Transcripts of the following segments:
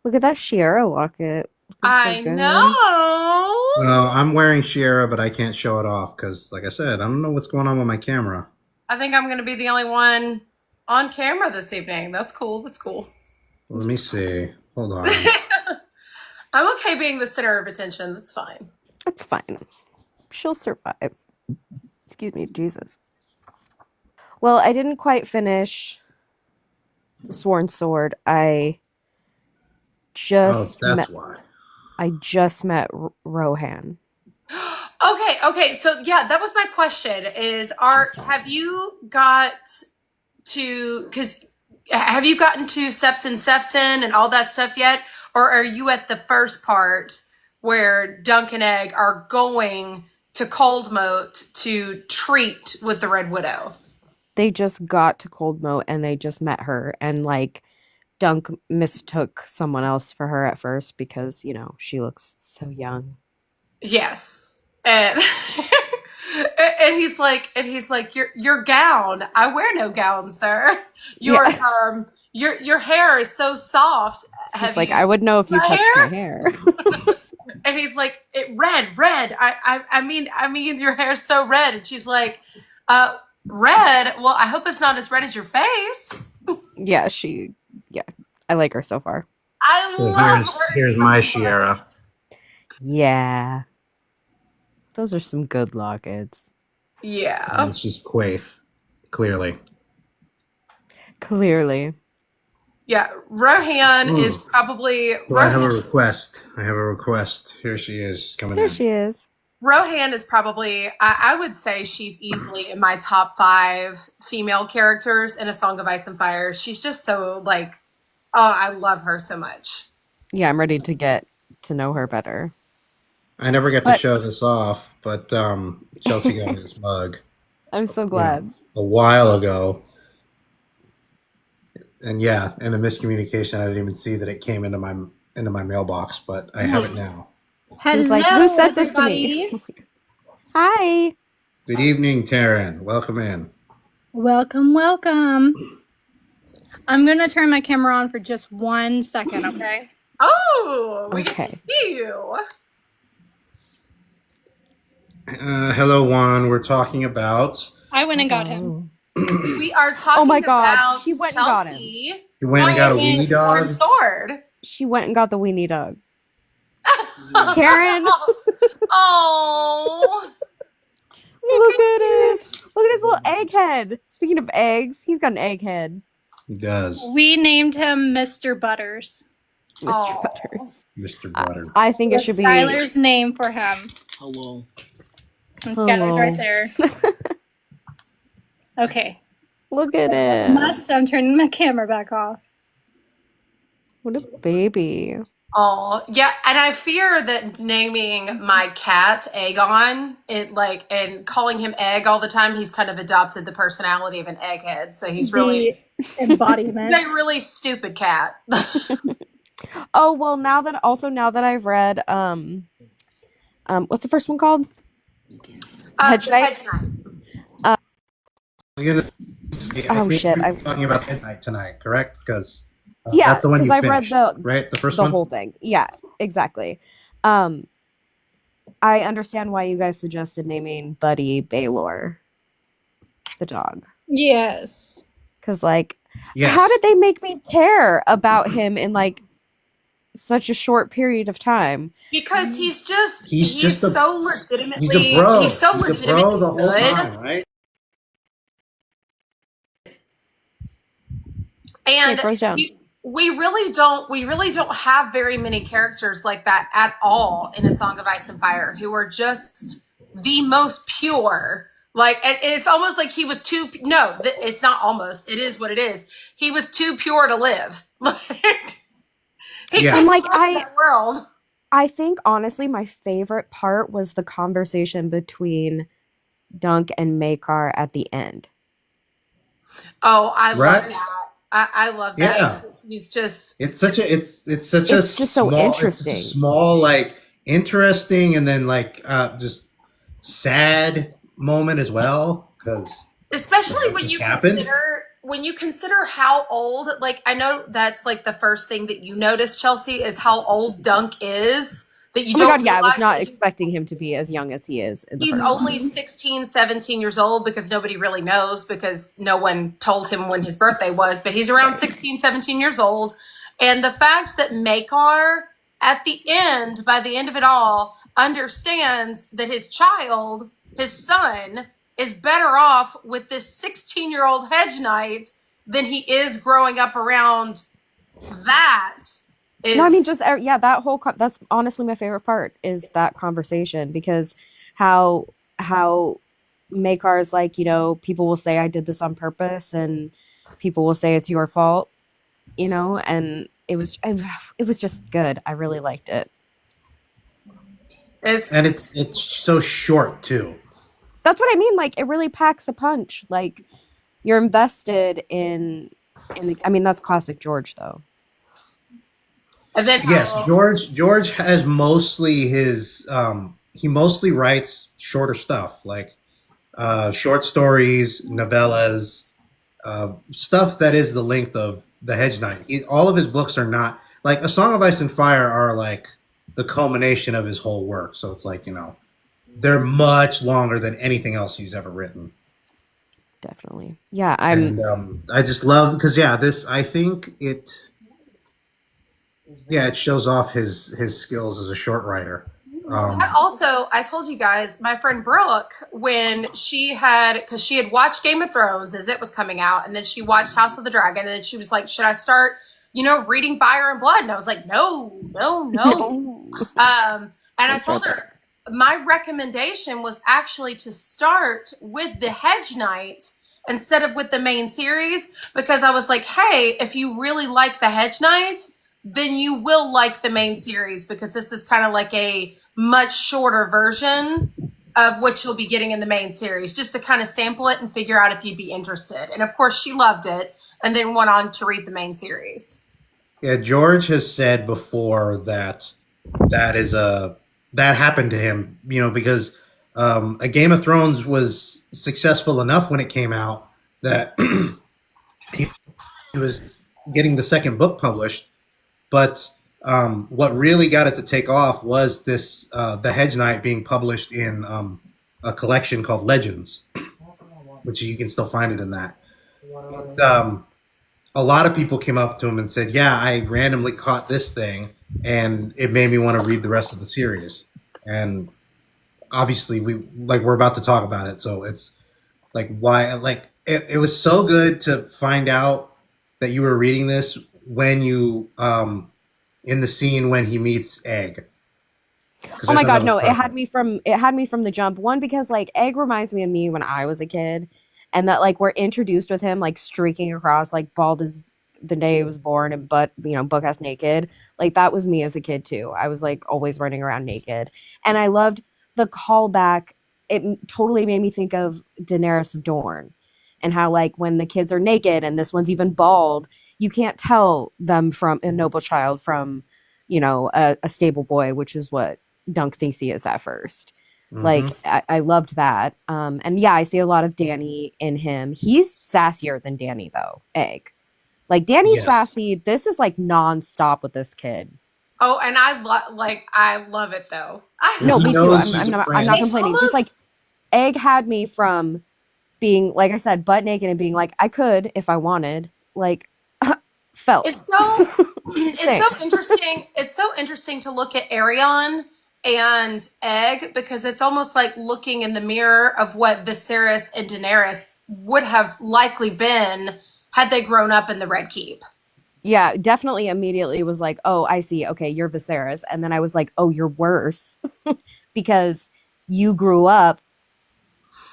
Look at that Sierra locket. Looking so I good. know. Well, I'm wearing Sierra, but I can't show it off because, like I said, I don't know what's going on with my camera. I think I'm going to be the only one on camera this evening. That's cool. That's cool. Let me see. Hold on. I'm okay being the center of attention. That's fine. That's fine. She'll survive. Excuse me, Jesus. Well, I didn't quite finish the Sworn Sword. Oh, Just that's met. why. I just met Rohan. Okay. So yeah, that was my question is Just met have him. you got because have you gotten to Septon and all that stuff yet? Or are you at the first part where Dunk and Egg are going to Cold Moat to treat with the Red Widow? They just got to Cold Moat and they just met her, and like Dunk mistook someone else for her at first because, she looks so young. Yes. And and he's like, your gown. I wear no gown, sir. Your Yeah. your hair is so soft. He's Have like, you I would know if you my touched my hair? hair. And he's like, red. I mean, your hair's so red. And she's like, red. Well, I hope it's not as red as your face. Yeah, yeah, I like her so far. I So love here's her so my much. Sierra. Yeah, those are some good lockets. And Yeah. it's just Quaif, clearly. Clearly. Yeah. Rohan is Mm. probably So I have a Rohan. request. I have a request. Here she is coming There in. she is. Rohan is probably, I would say she's easily in my top five female characters in A Song of Ice and Fire. She's just so like, oh, I love her so much. Yeah, I'm ready to get to know her better. I never get to But show this off, but Chelsea got me this mug, I'm so you know, glad. a while ago. And yeah, in a miscommunication, I didn't even see that it came into my mailbox, but I have it now. He was like, "Who Hello, sent this to me?" everybody. Hi. Good evening, Taryn. Welcome in. Welcome, welcome. I'm going to turn my camera on for just 1 second, okay? Oh, we get to Okay. see you. Hello, Juan. We're talking about. I went and got him. Hello. We are Oh my talking God, about she went and got him. Chelsea You went and I got a winning went. weenie the Sworn dog. Sword. She went and got the weenie dog. Taryn, Oh, look at him. Look at his little egghead. Speaking of eggs, he's got an egghead. He does, We named him Mr. Butters. Mr. oh. Butters. Mr. Butter. I think it That's should be. Skylar's name for him. Hello. And Skylar's right Hello. there. Okay. Look at it. I'm turning my camera back off. What a baby. Oh, yeah, and I fear that naming my cat Aegon, and calling him Egg all the time, he's kind of adopted the personality of an egghead. So he's The embodiment. a really stupid cat. Oh well, now that I've read what's the first one called? Hedge Knight. Hedge Knight. I Oh think shit! we're talking about Midnight tonight, correct? Because Yeah, that's the one because you I've read finished, right? The first the one. whole thing. Yeah, exactly. Um, I understand why you guys suggested naming Buddy Baylor the dog. Yes. Because like, Yes. how did they make me care about him in like such a short period of time? Because he's He's a so he's a legitimately bro. he's so He's a bro legitimately the whole good. time, right? Okay, And bro's down. we really don't have very many characters like that at all in A Song of Ice and Fire who are just the most pure. Like, and it's almost like he was too, no, it's not almost, it is what it is. He was too pure to live. Like, he Yeah. couldn't like, live in that world. I think honestly, my favorite part was the conversation between Dunk and Makar at the end. Oh, I love Right? that. I love that. Yeah. He's just, It's such a It's just so interesting. small, like interesting, and then like just sad moment as well because especially what just happened. when you consider how old, like, I know that's like the first thing that you notice, Chelsea, is how old Dunk is. That you Oh my don't God, yeah, I was realize not that expecting him to be as young as he is in the he's first only one. 16, 17 years old, because nobody really knows, because no one told him when his birthday was, but he's around 16, 17 years old. And the fact that Makar, at the end, by the end of it all, understands that his child, his son, is better off with this 16-year-old Hedge Knight than he is growing up around that is. No, I mean, just yeah, that whole that's honestly my favorite part is that conversation because how Makar is like, you know, people will say I did this on purpose, and people will say it's your fault, you know, and it was just good. I really liked it. And it's so short too. That's what I mean. Like, it really packs a punch. Like, you're invested in. I mean, that's classic George, though. And then Yes, George has mostly his he mostly writes shorter stuff like short stories, novellas, stuff that is the length of the Hedge Knight. All of his books are not like A Song of Ice and Fire are like the culmination of his whole work. So it's like, you know, they're much longer than anything else he's ever written. Definitely. Yeah, And I just love because I think it shows off his skills as a short writer. I told you guys, my friend Brooke, when because she had watched Game of Thrones as it was coming out, and then she watched House of the Dragon, and then she was like, should I start, reading Fire and Blood? And I was like, no. And I told her, my recommendation was actually to start with the Hedge Knight instead of with the main series, because I was like, hey, if you really like the Hedge Knight, then you will like the main series, because this is kind of like a much shorter version of what you'll be getting in the main series, just to kind of sample it and figure out if you'd be interested. And of course, she loved it and then went on to read the main series. Yeah, George has said before that that happened to him, because a Game of Thrones was successful enough when it came out that he was getting the second book published, but what really got it to take off was this the Hedge Knight being published in a collection called Legends, which you can still find it in that. A lot of people came up to him and said, yeah, I randomly caught this thing and it made me want to read the rest of the series. And obviously we're about to talk about it. So it's like, why, like it was so good to find out that you were reading this when you, in the scene when he meets Egg. Oh my God, no, it had me from the jump. One, because like Egg reminds me of me when I was a kid. And that like we're introduced with him like streaking across like bald as the day he was born and butt ass naked. Like that was me as a kid too. I was like always running around naked. And I loved the callback. It totally made me think of Daenerys of Dorne and how like when the kids are naked and this one's even bald, you can't tell them from a noble child from, a stable boy, which is what Dunk thinks he is at first. Mm-hmm. Like I loved that. And yeah, I see a lot of Dany in him. He's sassier than Dany though. Egg. Like Dany's sassy. This is like nonstop with this kid. Oh, and I love it though. No, me too. I'm not complaining. Just like Egg had me from being, like I said, butt naked and being like, I could if I wanted. Like felt. It's so interesting. It's so interesting to look at Arion and Egg, because it's almost like looking in the mirror of what Viserys and Daenerys would have likely been had they grown up in the Red Keep. Yeah, definitely immediately was like, oh, I see. Okay, you're Viserys. And then I was like, oh, you're worse because you grew up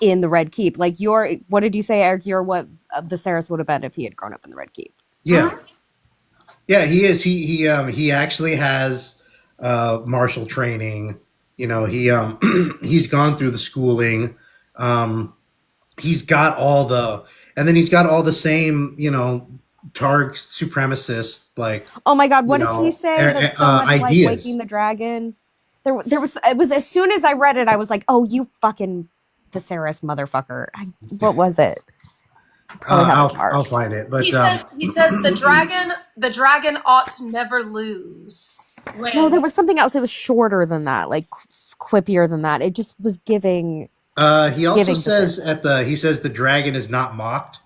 in the Red Keep. Like what did you say, Eric? You're what Viserys would have been if he had grown up in the Red Keep. Yeah. Mm-hmm. Yeah, he is. He actually has martial training. He's gone through the schooling. He's got all the same, Targ supremacists, like. Oh my God, what does he say? That's so much ideas. Like Waking the Dragon. It was as soon as I read it, I was like, oh, you fucking Viserys motherfucker. What was it? Probably haven't marked. I'll find it. But He says the dragon ought to never lose. No, there was something else. It was shorter than that, like quippier than that. It just was giving. He also says he says the dragon is not mocked.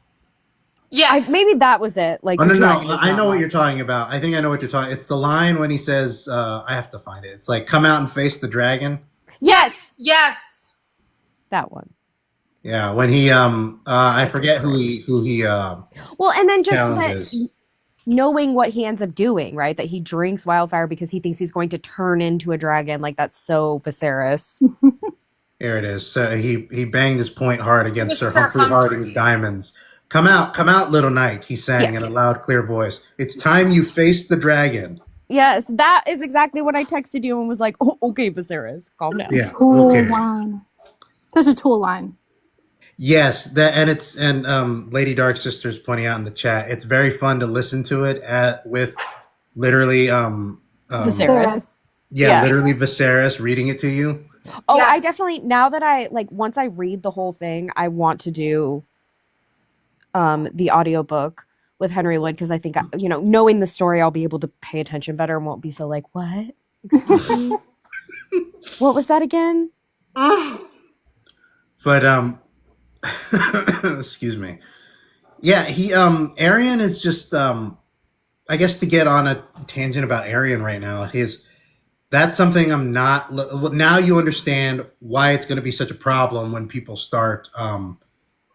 Yes. Maybe that was it. Like, no. I know what you're talking about. I think I know what you're talking. It's the line when he says, I have to find it. It's like, come out and face the dragon. Yes. That one. Yeah, when he I forget who he well, and then just knowing what he ends up doing, right? That he drinks wildfire because he thinks he's going to turn into a dragon. Like, that's so Viserys. There it is. He banged his point hard against Sir Humphrey Harding's diamonds. Come out, little knight, he sang in a loud, clear voice. It's time you face the dragon. Yes, that is exactly what I texted you and was like, oh, okay, Viserys, calm down. Yeah, cool line. Such a cool line. Yes, and Lady Dark Sister's pointing out in the chat, it's very fun to listen to it with literally Viserys. Yeah, literally Viserys reading it to you. Oh, yes. I definitely, now that once I read the whole thing, I want to do the audiobook with Henry Lloyd, because I think, knowing the story, I'll be able to pay attention better and won't be so like, what? Excuse me? What was that again? But, excuse me. Yeah, Arion is just, I guess to get on a tangent about Arion right now, that's something I'm not, now you understand why it's going to be such a problem when people start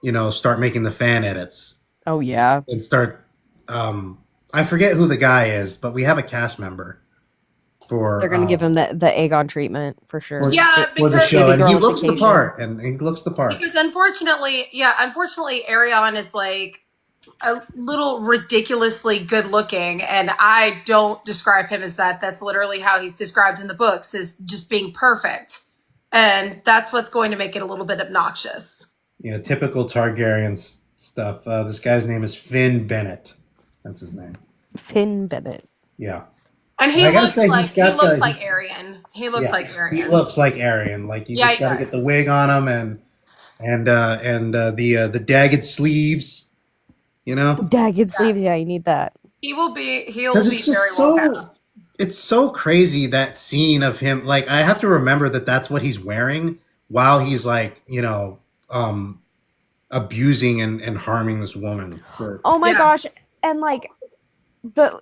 making the fan edits. Oh, yeah. And start, I forget who the guy is, but we have a cast member they're going to give him the Aegon treatment for sure. For the show. And he looks the part. Because unfortunately, Arion is like a little ridiculously good looking. And I don't describe him as that. That's literally how he's described in the books, is just being perfect. And that's what's going to make it a little bit obnoxious. Yeah, typical Targaryen stuff. This guy's name is Finn Bennett. That's his name. Finn Bennett. Yeah. And he looks like Arion. He looks like Arion. He looks like Arion. Like, you just got to get the wig on him and the dagged sleeves. The dagged sleeves. Yeah, you need that. He'll be very well. It's so crazy, that scene of him. Like, I have to remember that that's what he's wearing while he's like, abusing and harming this woman. Oh my gosh. And like,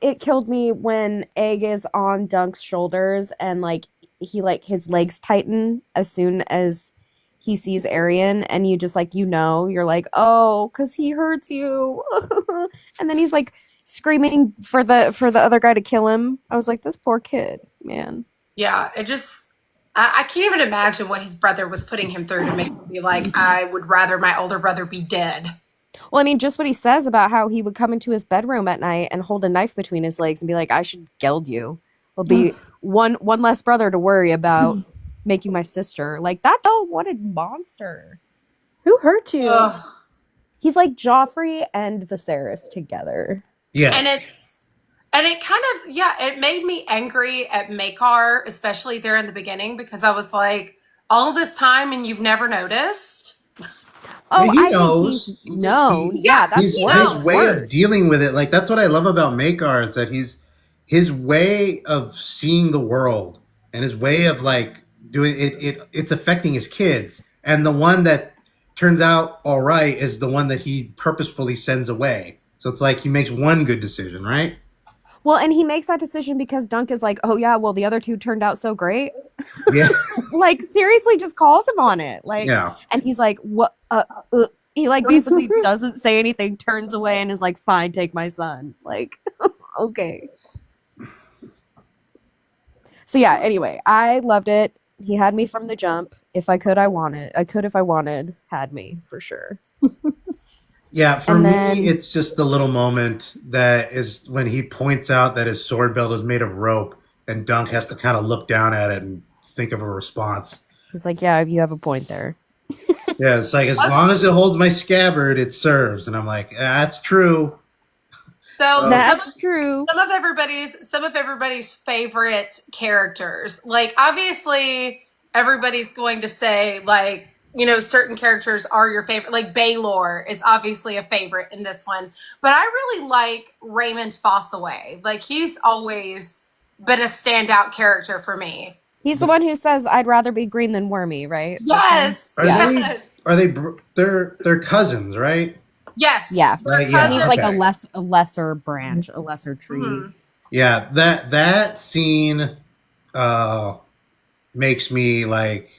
it killed me when Egg is on Dunk's shoulders and like his legs tighten as soon as he sees Arion, and you just you're like, oh, because he hurts you. And then he's like screaming for the other guy to kill him. I was like, this poor kid, man. Yeah, I can't even imagine what his brother was putting him through to make him be like, I would rather my older brother be dead. Well, I mean, just what he says about how he would come into his bedroom at night and hold a knife between his legs and be like, I should geld you. There'll be one less brother to worry about. Make you my sister. Like, that's a what-a monster. Who hurt you? He's like Joffrey and Viserys together. Yeah. And it kind of, it made me angry at Maekar, especially there in the beginning, because I was like, all this time and you've never noticed? Oh, he knows. Think he's known. Yeah, that's his way of dealing with it. Like, that's what I love about Maekar, is that his way of seeing the world and his way of like doing it's affecting his kids. And the one that turns out all right is the one that he purposefully sends away. So it's like he makes one good decision, right? Well, and he makes that decision because Dunk is like, oh yeah, well, the other two turned out so great. Yeah. Like, seriously, just calls him on it. Like, yeah. And he's like, what? He like basically doesn't say anything, turns away, and is like, fine, take my son. Like, okay. So yeah, anyway, I loved it. He had me from the jump. If I could, I wanted. I could if I wanted. Had me, for sure. Yeah, for me, it's just the little moment that is when he points out that his sword belt is made of rope, and Dunk has to kind of look down at it and think of a response. He's like, yeah, you have a point there. Yeah, it's like, as long as it holds my scabbard, it serves. And I'm like, that's true. So that's true. Some of everybody's favorite characters. Like, obviously, everybody's going to say, like, certain characters are your favorite. Like Baelor is obviously a favorite in this one, but I really like Raymond Fossaway. Like he's always been a standout character for me. He's the one who says, "I'd rather be green than wormy," right? Yes. They're cousins, right? Yes. Yeah. Right, yeah. He's like a lesser branch, a lesser tree. Mm-hmm. Yeah, that scene makes me like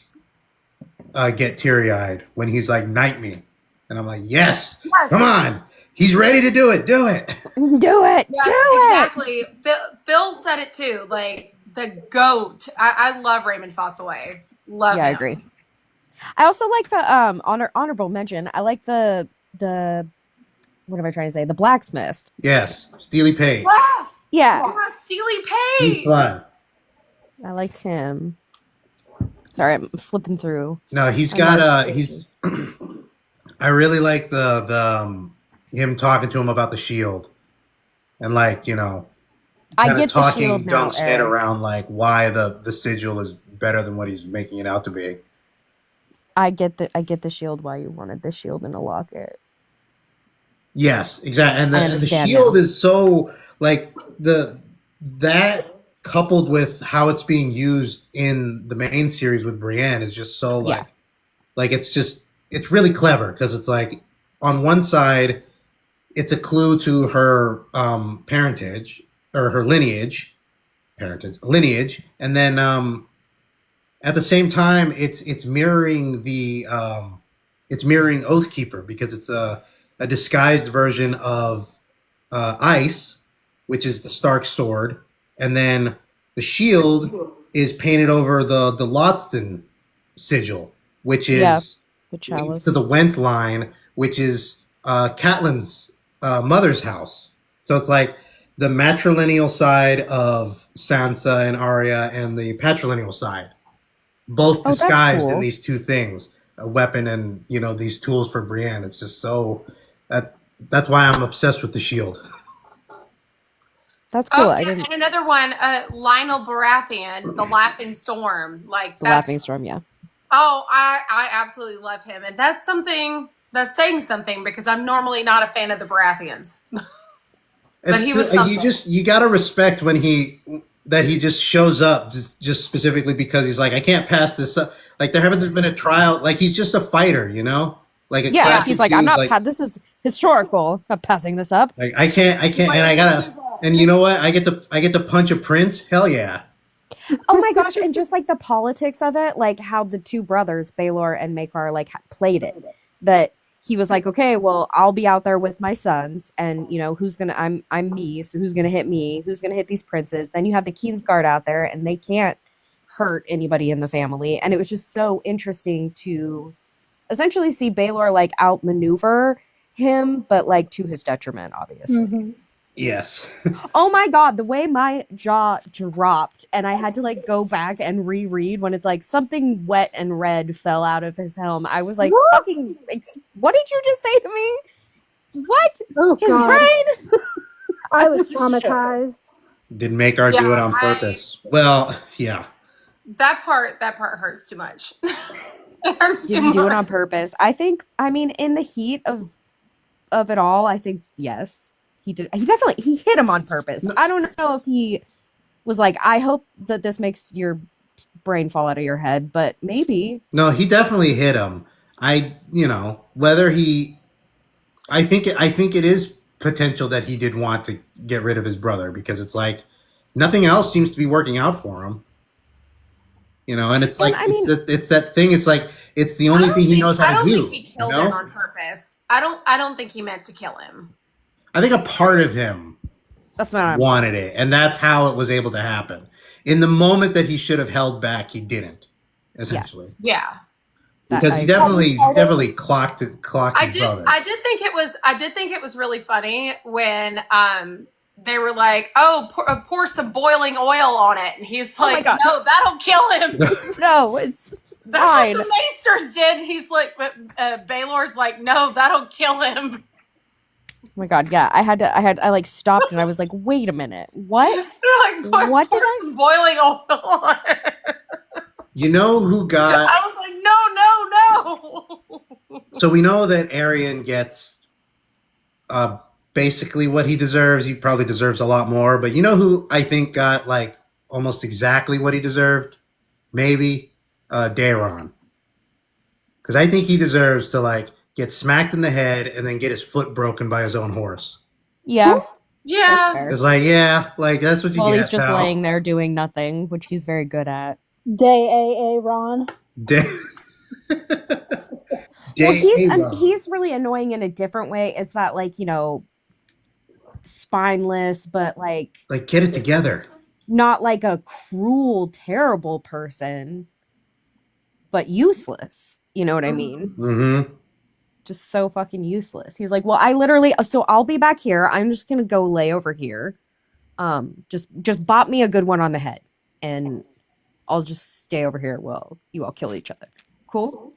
get teary-eyed when he's like, "Knight me," and I'm like, yes. Come on, he's ready to do it. Do it. Do it. Yes, do exactly. it. Phil said it too. Like the GOAT. I love Raymond Fossaway. Love him. I agree. I also like the honorable mention. I like the what am I trying to say? The blacksmith. Yes, Steely Page. Yes. Yeah. Steely Page. He's fun. I liked him. Sorry, I'm flipping through. No, he's got he's. I really like the him talking to him about the shield, and like I get the shield now. Dunk's head around like why the sigil is better than what he's making it out to be. I get the shield. Why you wanted the shield in a locket? Yes, exactly. And the understand shield now. is so like that coupled with how it's being used in the main series with Brienne is just so like it's really clever because it's like on one side it's a clue to her parentage or her lineage, and then at the same time it's mirroring the it's mirroring Oathkeeper because it's a disguised version of Ice, which is the Stark sword, and then the shield is painted over the Lothston sigil, which is the chalice to the Wenth line, which is Catelyn's mother's house. So it's like the matrilineal side of Sansa and Arya, and the patrilineal side, both disguised in these two things, a weapon and these tools for Brienne. It's just so that's why I'm obsessed with the shield. That's cool. Oh, yeah, and another one, Lionel Baratheon, the Laughing Storm. Like the Laughing Storm, yeah. Oh, I absolutely love him, and that's something that's saying something because I'm normally not a fan of the Baratheons. But he was something. You gotta respect when he just shows up just specifically because he's like, I can't pass this up. Like there hasn't been a trial. Like he's just a fighter, Like he's like, I'm not. This is historical. I'm not passing this up. Like I can't, and I gotta. And you know what? I get to punch a prince. Hell yeah! Oh my gosh! And just like the politics of it, like how the two brothers, Baelor and Maekar, like played it. That he was like, okay, well, I'll be out there with my sons, and who's gonna? I'm me. So who's gonna hit me? Who's gonna hit these princes? Then you have the Kingsguard out there, and they can't hurt anybody in the family. And it was just so interesting to essentially see Baelor like outmaneuver him, but like to his detriment, obviously. Mm-hmm. Yes. Oh my God, the way my jaw dropped and I had to like go back and reread when it's like something wet and red fell out of his helm. I was like, fucking, what did you just say to me? What? Oh, his God. brain? I was traumatized. Did Maekar do it on purpose? Well, yeah. That part hurts too much. It hurts too Did much. he do it on purpose? I mean, in the heat of it all, I think, yes. He did. He hit him on purpose. I don't know if he was like, I hope that this makes your brain fall out of your head, but maybe. No, he definitely hit him. Whether he, I think it is potential that he did want to get rid of his brother because it's like nothing else seems to be working out for him. And it's like, it's that thing. It's like, it's the only thing he knows how to do. I don't think he killed him on purpose. I don't think he meant to kill him. I think a part of him wanted it, and that's how it was able to happen. In the moment that he should have held back, he didn't. Essentially, yeah. Because he definitely clocked his brother. I did think it was really funny when they were like, "Oh, pour some boiling oil on it," and he's like, "No, that'll kill him." No, it's that's fine. what the Maesters did. He's like, but Baelor's like, "No, that'll kill him." Oh my God, yeah. I like stopped and I was like, wait a minute. What? Like, what did some boiling oil on it? You know who got... I was like, no. So we know that Aryan gets basically what he deserves. He probably deserves a lot more. But you know who I think got like almost exactly what he deserved? Maybe Daron. Because I think he deserves to like get smacked in the head and then get his foot broken by his own horse. Yeah, that's Yeah. fair. It's like, yeah, like that's what you Well, get. he's just pal. laying there doing nothing, which he's very good at. Day AA Ron. Well, he's really annoying in a different way. It's that like, spineless, but like get it together. not like a cruel, terrible person, but useless. You know what I mean? Mm-hmm. Just so fucking useless. He's like, well, so I'll be back here. I'm just gonna go lay over here. Just bop me a good one on the head, and I'll just stay over here while you all kill each other. Cool.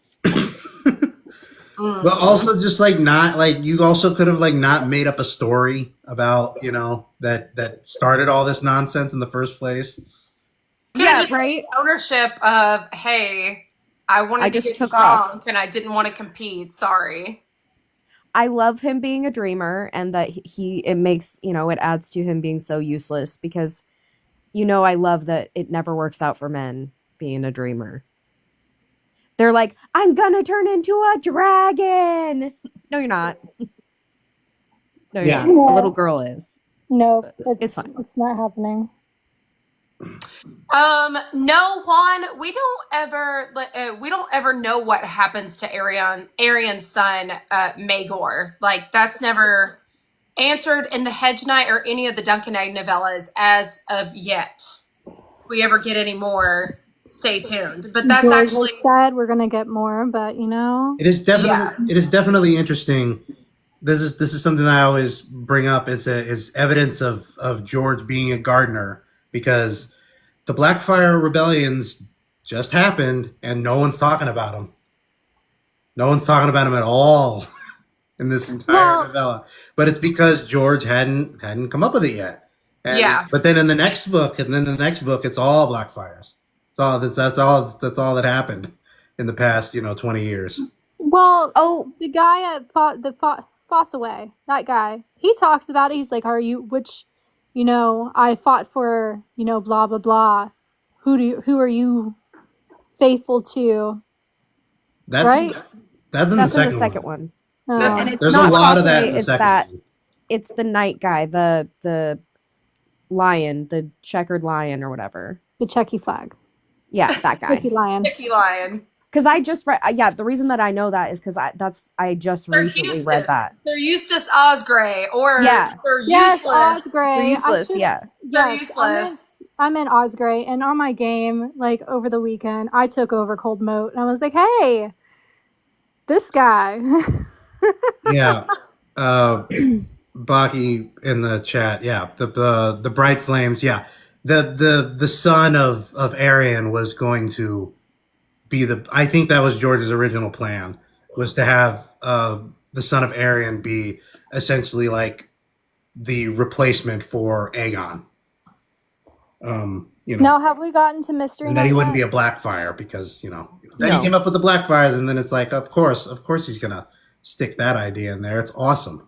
But also just like not like you also could have like not made up a story about that started all this nonsense in the first place. Yeah, right. Ownership of, hey, I wanted to get drunk and I didn't want to compete. Sorry. I love him being a dreamer, and that it makes it adds to him being so useless because I love that it never works out for men being a dreamer. They're like, I'm gonna turn into a dragon. No, you're not. No, you're not. A little girl is. No, it's fine. It's not happening. No, Juan, we don't ever know what happens to Aryan's son, Maegor. Like that's never answered in the Hedge Knight or any of the Duncan Egg novellas as of yet. If we ever get any more, stay tuned. But that's George actually said we're gonna get more, but it is definitely interesting. This is something I always bring up is evidence of George being a gardener, because the Blackfire rebellions just happened and no one's talking about them. No one's talking about them at all in this entire novella. But it's because George hadn't come up with it yet. But then in the next book, it's all Blackfires. That's all that happened in the past 20 years. Well, the guy at Fossaway, that guy, he talks about it. He's like, I fought for, blah, blah, blah. Who are you faithful to? That's in the second one. Oh. And it's There's not a lot Fossaway, of that in the second one. It's the night guy, the lion, the checkered lion or whatever. The Checky flag. Yeah, that guy. Chicky lion. Because I just read, the reason that I know that is because I just recently read that. They're Eustace Osgray, or they're yes, useless. Osgray. They're useless, yeah. They're useless. I'm in Osgray, and on my game, like over the weekend, I took over Cold Moat, and I was like, hey, this guy. Yeah. Baki in the chat, yeah. The Bright Flames, yeah. The son of Aryan was going to be I think that was George's original plan, was to have the son of Aryan be essentially like the replacement for Aegon. Now, have we gotten to Mystery and Night that he wouldn't yet? be a Blackfire because then he came up with the Blackfires, and then it's like of course he's gonna stick that idea in there. It's awesome.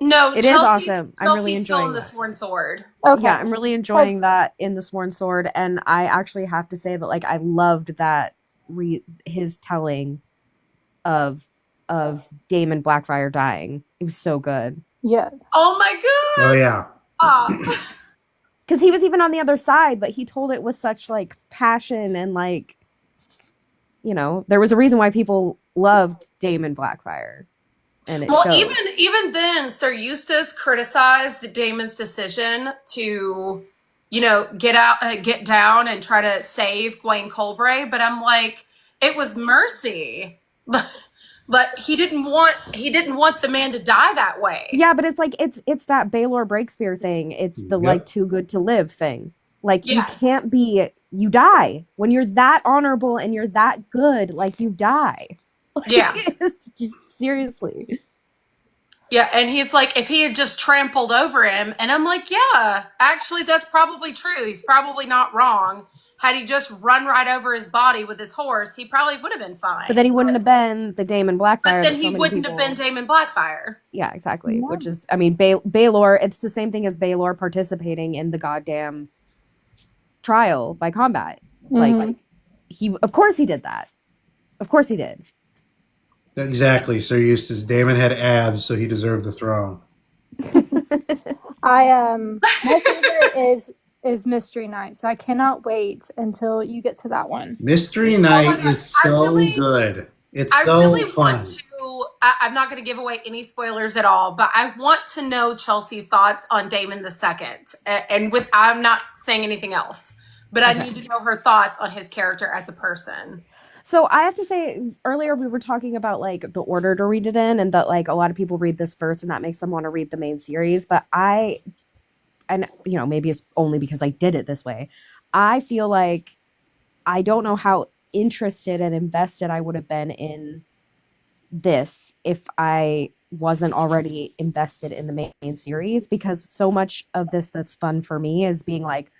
No, it is awesome. I'm really Chelsea's still enjoying in the that. Sworn Sword. Okay. Yeah, I'm really enjoying that in the Sworn Sword, and I actually have to say that like I loved that his telling of Daemon Blackfire dying. It was so good. Yeah. Oh my god. Oh yeah. Because he was even on the other side, but he told it with such like passion and like, there was a reason why people loved Daemon Blackfire. And even then, Sir Eustace criticized Daemon's decision to, get down and try to save Gwaine Colbray. But I'm like, it was mercy. But he didn't want the man to die that way. Yeah, but it's like it's that Baelor Breakspear thing. It's the like too good to live thing. Like you can't you die. When you're that honorable and you're that good, like you die. Like, it's just seriously. Yeah, and he's like, if he had just trampled over him, and I'm like, yeah, actually that's probably true. He's probably not wrong. had he just run right over his body with his horse, he probably would have been fine. But then he wouldn't have been the Daemon Blackfire. But then he wouldn't have been Daemon Blackfire. Yeah, exactly. Yeah. Which is, I mean, Baelor, it's the same thing as Baelor participating in the goddamn trial by combat. Like, of course he did that. Of course he did. Exactly. Sir Eustace, Daemon had abs, so he deserved the throne. My favorite is Mystery Night, so I cannot wait until you get to that one. Mystery Night is so good. It's so really fun. Want to. I'm not going to give away any spoilers at all, but I want to know Chelsea's thoughts on Daemon II. And I'm not saying anything else, but I need to know her thoughts on his character as a person. So I have to say, earlier we were talking about like the order to read it in, and that like a lot of people read this first, and that makes them want to read the main series. But and you know, maybe it's only because I did it this way. I feel like I don't know how interested and invested I would have been in this if I wasn't already invested in the main series, because so much of this that's fun for me is being like,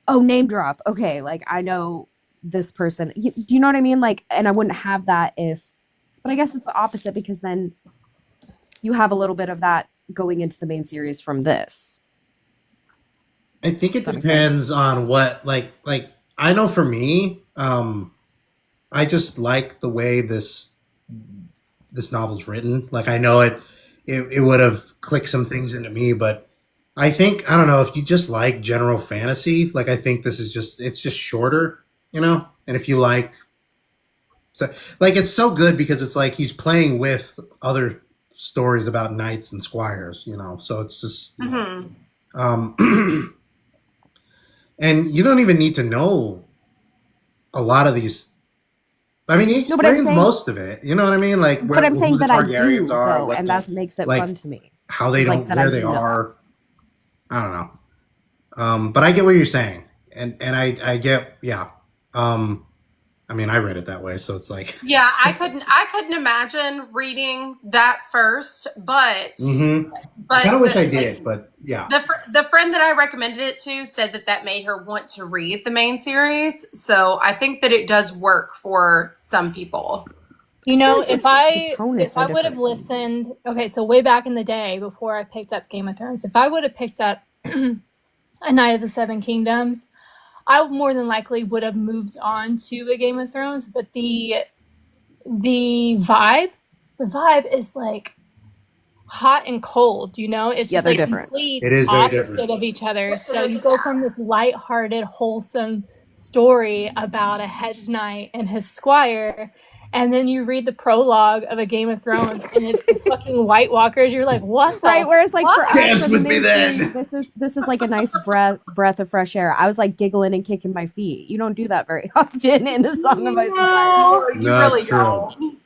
oh, name drop. Okay, like I know this person. Do you know what I mean? Like, and I wouldn't have that but I guess it's the opposite, because then you have a little bit of that going into the main series from this. I think it depends on what, like I know for me, I just like the way this novel's written. Like I know it would have clicked some things into me, but I think, I don't know, if you just like general fantasy, like I think this is it's just shorter, you know? And if you like, so like it's so good because it's like he's playing with other stories about knights and squires, you know? So it's just and you don't even need to know a lot of these. I mean, he explains most of it. You know what I mean? Like, but I'm saying that I do, though, and that makes it fun to me. How they don't, where they are. I don't know. But I get what you're saying, and I get, yeah. I mean, I read it that way, so it's like. Yeah, I couldn't imagine reading that first, but. I kind of wish I did, but yeah. The friend that I recommended it to said that made her want to read the main series, so I think that it does work for some people. You know, if I would have listened, okay, so way back in the day before I picked up Game of Thrones, if I would have picked up A Night of the Seven Kingdoms, I more than likely would have moved on to a Game of Thrones, but the vibe is like hot and cold, you know? It's just like different. Complete it is opposite of each other. So you go from this lighthearted, wholesome story about a hedge knight and his squire, and then you read the prologue of a Game of Thrones, and it's the fucking White Walkers. You're like, what? Right? Whereas, like, for Dance us, with me then. This is like a nice breath of fresh air. I was like giggling and kicking my feet. You don't do that very often in a Song of Ice and Fire. You really don't.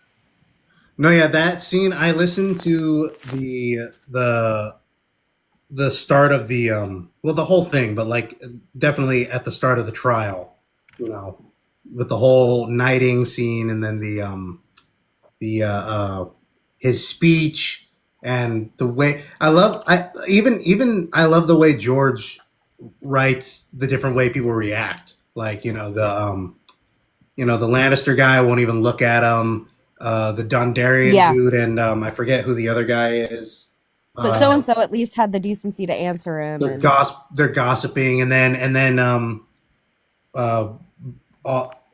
No, yeah, that scene. I listened to the start of the whole thing, but like definitely at the start of the trial, you know, with the whole knighting scene, and then his speech, and the way I love the way George writes the different way people react. Like, the Lannister guy won't even look at him. The Dondarrion dude, and I forget who the other guy is. But so and so at least had the decency to answer him. They're gossiping, and then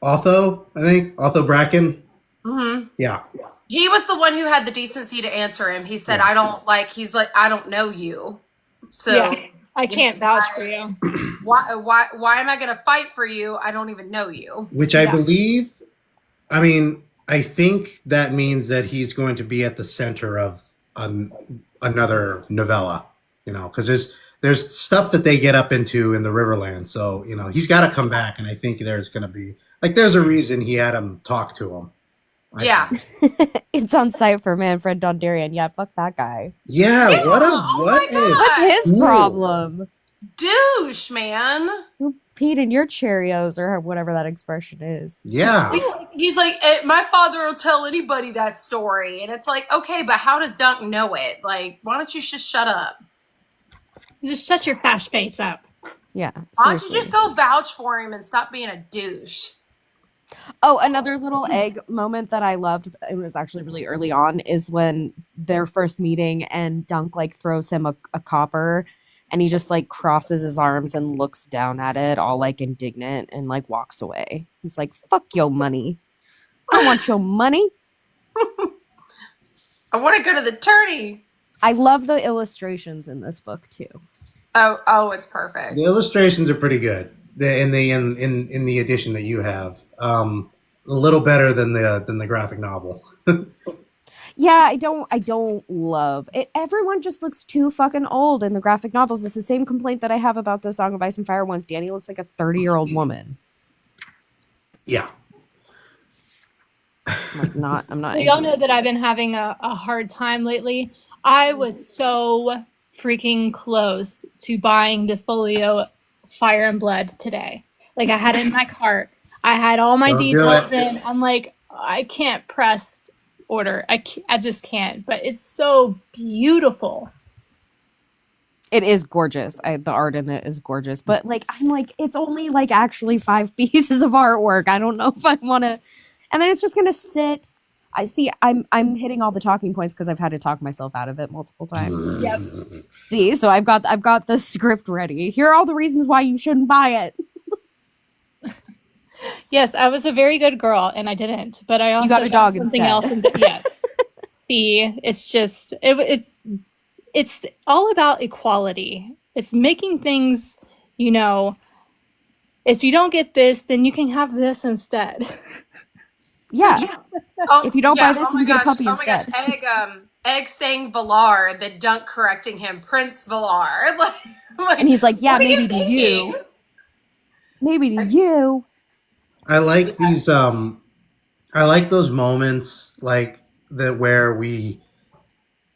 Otho, I think Otho Bracken. Mm-hmm. Yeah, he was the one who had the decency to answer him. He said, "I don't know you, so I can't vouch for you. Why am I going to fight for you? I don't even know you." Which I believe. I mean, I think that means that he's going to be at the center of another novella, because there's stuff that they get up into in the Riverlands. So, he's got to come back. And I think there's going to be, there's a reason he had him talk to him. Yeah. It's on site for Manfred Dondarrion. Yeah, fuck that guy. Yeah, what's his problem? Douche, man. Who peed in your Cheerios, or whatever that expression is? Yeah. He's like, my father will tell anybody that story. And it's like, okay, but how does Dunk know it? Like, why don't you just shut up? Just shut your fast face up. Yeah, Why don't you seriously. just go vouch for him and stop being a douche? Oh, another little egg moment that I loved, it was actually really early on, is when their first meeting and Dunk like throws him a copper and he just like crosses his arms and looks down at it all like indignant and like walks away. He's like, fuck your money. I don't want your money. I want to go to the tourney. I love the illustrations in this book too. Oh, it's perfect. The illustrations are pretty good. In the edition that you have, a little better than the graphic novel. Yeah, I don't love it. Everyone just looks too fucking old in the graphic novels. It's the same complaint that I have about the Song of Ice and Fire ones. Dany looks like a 30-year-old woman. Yeah. I'm not. Y'all know that I've been having a hard time lately. I was so freaking close to buying the folio Fire and Blood today. Like, I had it in my cart. I had all my Don't do details it. in. I'm like, I can't press order. I just can't. But it's so beautiful. It is gorgeous. The art in it is gorgeous. But like, I'm like, it's only like actually 5 pieces of artwork. I don't know if I want to. And then it's just gonna sit. I see. I'm hitting all the talking points because I've had to talk myself out of it multiple times. Yep. See, so I've got the script ready. Here are all the reasons why you shouldn't buy it. Yes, I was a very good girl, and I didn't. But I also got a dog something instead. else. Yes. See, it's just it's all about equality. It's making things, if you don't get this, then you can have this instead. Yeah. Oh, If you don't buy this, oh my you get a gosh, puppy oh my gosh, instead. Egg saying Valar, the Dunk correcting him, Prince Valar. like, And he's like, yeah, what are maybe to thinking? you. Maybe to you. I like these. I like those moments like that where we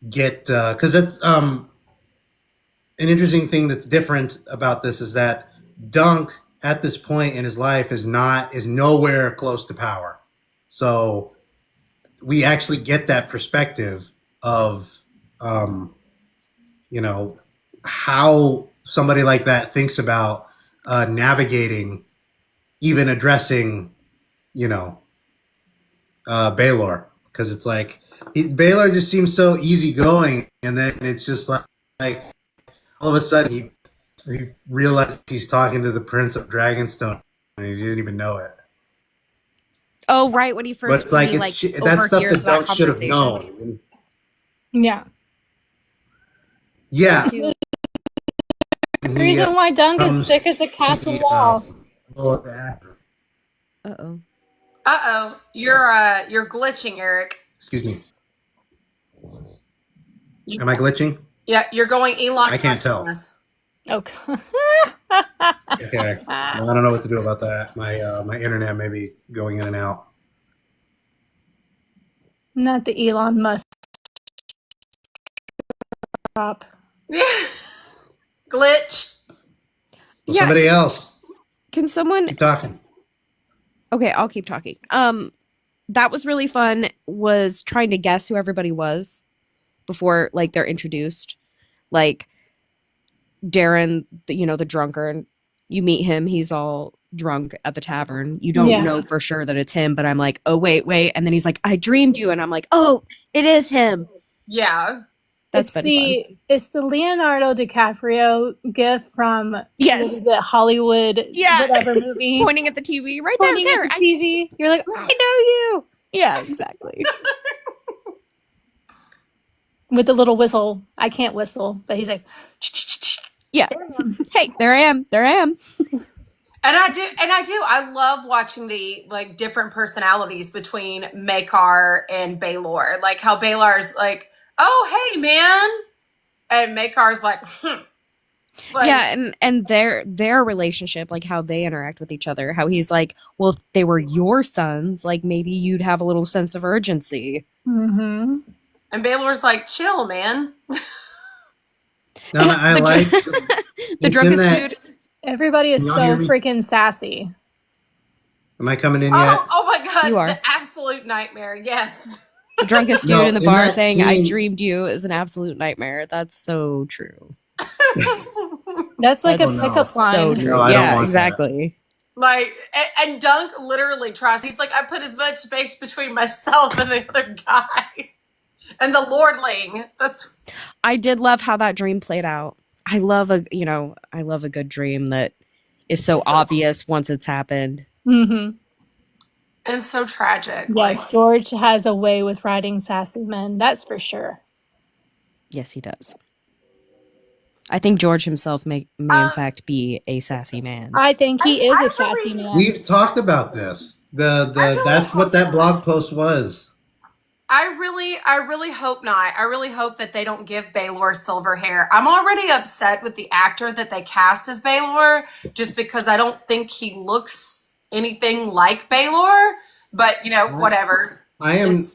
get because it's an interesting thing that's different about this is that Dunk at this point in his life is nowhere close to power. So we actually get that perspective of how somebody like that thinks about navigating, even addressing, Baylor, because it's like Baylor just seems so easygoing, and then it's just like all of a sudden he realized he's talking to the Prince of Dragonstone, and he didn't even know it. Oh, right, when he first But it's like that's stuff overhears that that Dunk should have conversation. known. Yeah. Yeah. The reason why Dunk is thick as a castle wall. Uh-oh. You're glitching, Eric. Excuse me. Am I glitching? Yeah, you're going Elon. I can't tell. Oh. Okay. I don't know what to do about that. My internet may be going in and out. Not the Elon Musk. Yeah. Glitch. Well, somebody else. Can someone Keep talking. Okay, I'll keep talking. That was really fun, was trying to guess who everybody was before like they're introduced. Like Darren, the drunkard, you meet him, he's all drunk at the tavern. You don't know for sure that it's him, but I'm like, oh wait. And then he's like, I dreamed you, and I'm like, oh, it is him. Yeah. That's been fun. It's the Leonardo DiCaprio gif from the Hollywood whatever movie. Pointing at the TV right Pointing there. At the TV. You're like, I know you. Yeah, exactly. With the little whistle. I can't whistle, but he's like, yeah. Hey, there I am. And I do. I love watching the like different personalities between Maekar and Baelor. Like how Baelor's like, oh hey man, and Maekar's like, yeah, and their relationship, like how they interact with each other, how he's like, well, if they were your sons, like maybe you'd have a little sense of urgency. Mm-hmm. And Baelor's like, chill, man. No, I like the drunkest dude. Everybody is so freaking sassy. Am I coming in yet? Oh my god, you are. The absolute nightmare. Yes. The drunkest dude in the bar saying, I dreamed you is an absolute nightmare. That's so true. That's like a Oh, no. pickup line. So true. No, I don't Yeah, want that. exactly. Like, and Dunk literally tries. He's like, I put as much space between myself and the other guy. And the lordling. I did love how that dream played out. I love a good dream that is so obvious once it's happened. Mm-hmm. And so tragic. Yes, George has a way with writing sassy men. That's for sure. Yes, he does. I think George himself may in fact be a sassy man. I think he is a sassy man. We've talked about this. That's what that blog post was. I really hope not. I really hope that they don't give Baelor silver hair. I'm already upset with the actor that they cast as Baelor, just because I don't think he looks anything like Baelor. But whatever. The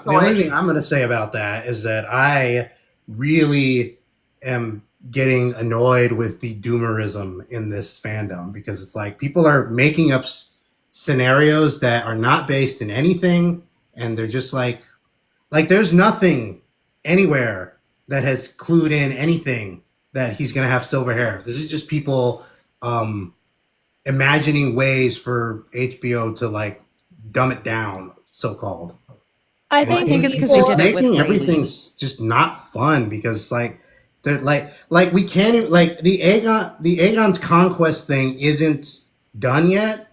only thing I'm going to say about that is that I really am getting annoyed with the doomerism in this fandom, because it's like people are making up scenarios that are not based in anything, and they're just like there's nothing anywhere that has clued in anything that he's going to have silver hair. This is just people imagining ways for HBO to like dumb it down, so-called. I think it's because they did it with making everything's just not fun, because they're like we can't even, like the Aegon's conquest thing isn't done yet.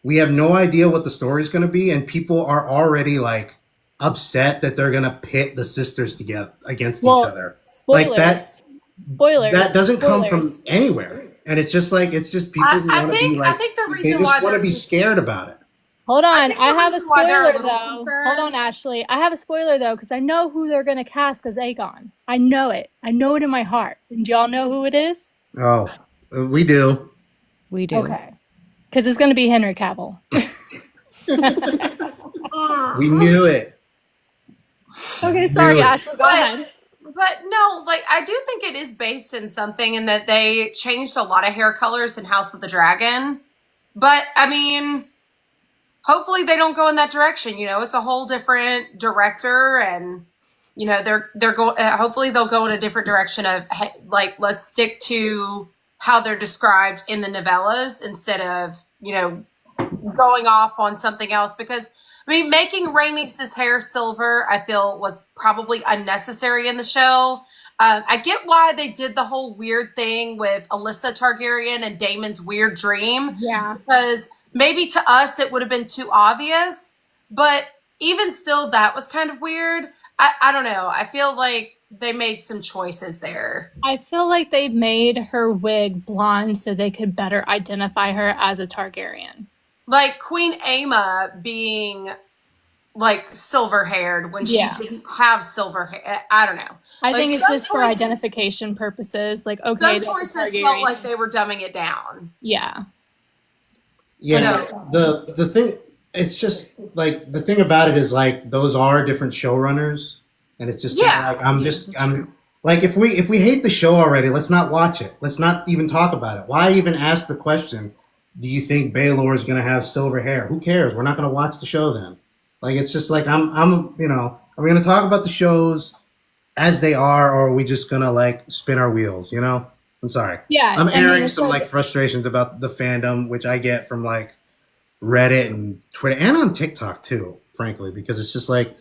We have no idea what the story's going to be, and people are already like upset that they're going to pit the sisters together against each other. Spoilers. Like that. Spoilers. That doesn't come from anywhere, and it's just people who want to be like. I think the they reason just why want to be scared about it. Hold on, think I the have a reason why they're a spoiler little though. concerned- Hold on, Ashley. I have a spoiler though, because I know who they're gonna cast as Aegon. I know it. I know it in my heart. And do y'all know who it is? Oh, we do. We do. Okay. Because it's gonna be Henry Cavill. We knew it. Okay, sorry, Ashley. Go ahead. But no, like I do think it is based in something, in that they changed a lot of hair colors in House of the Dragon. But I mean, hopefully they don't go in that direction. It's a whole different director, and they're going. Hopefully they'll go in a different direction of like, let's stick to how they're described in the novellas instead of going off on something else. Because I mean, making Rhaenys' hair silver, I feel, was probably unnecessary in the show. I get why they did the whole weird thing with Alyssa Targaryen and Daemon's weird dream. Yeah. Because maybe to us it would have been too obvious. But even still, that was kind of weird. I don't know. I feel like they made some choices there. I feel like they made her wig blonde so they could better identify her as a Targaryen. Like Queen Aemma being like silver haired when she didn't have silver hair. I don't know. I think it's just for identification purposes. Like, okay, some choices felt like they were dumbing it down. Yeah. Yeah. The thing, it's just like, the thing about it is like, those are different showrunners, and it's just like I'm like, if we hate the show already, let's not watch it. Let's not even talk about it. Why even ask the question? Do you think Baelor is going to have silver hair? Who cares? We're not going to watch the show then. Like, it's just like, are we going to talk about the shows as they are, or are we just going to like spin our wheels, I'm sorry. Yeah. I'm airing some like frustrations about the fandom, which I get from like Reddit and Twitter and on TikTok too, frankly, because it's just like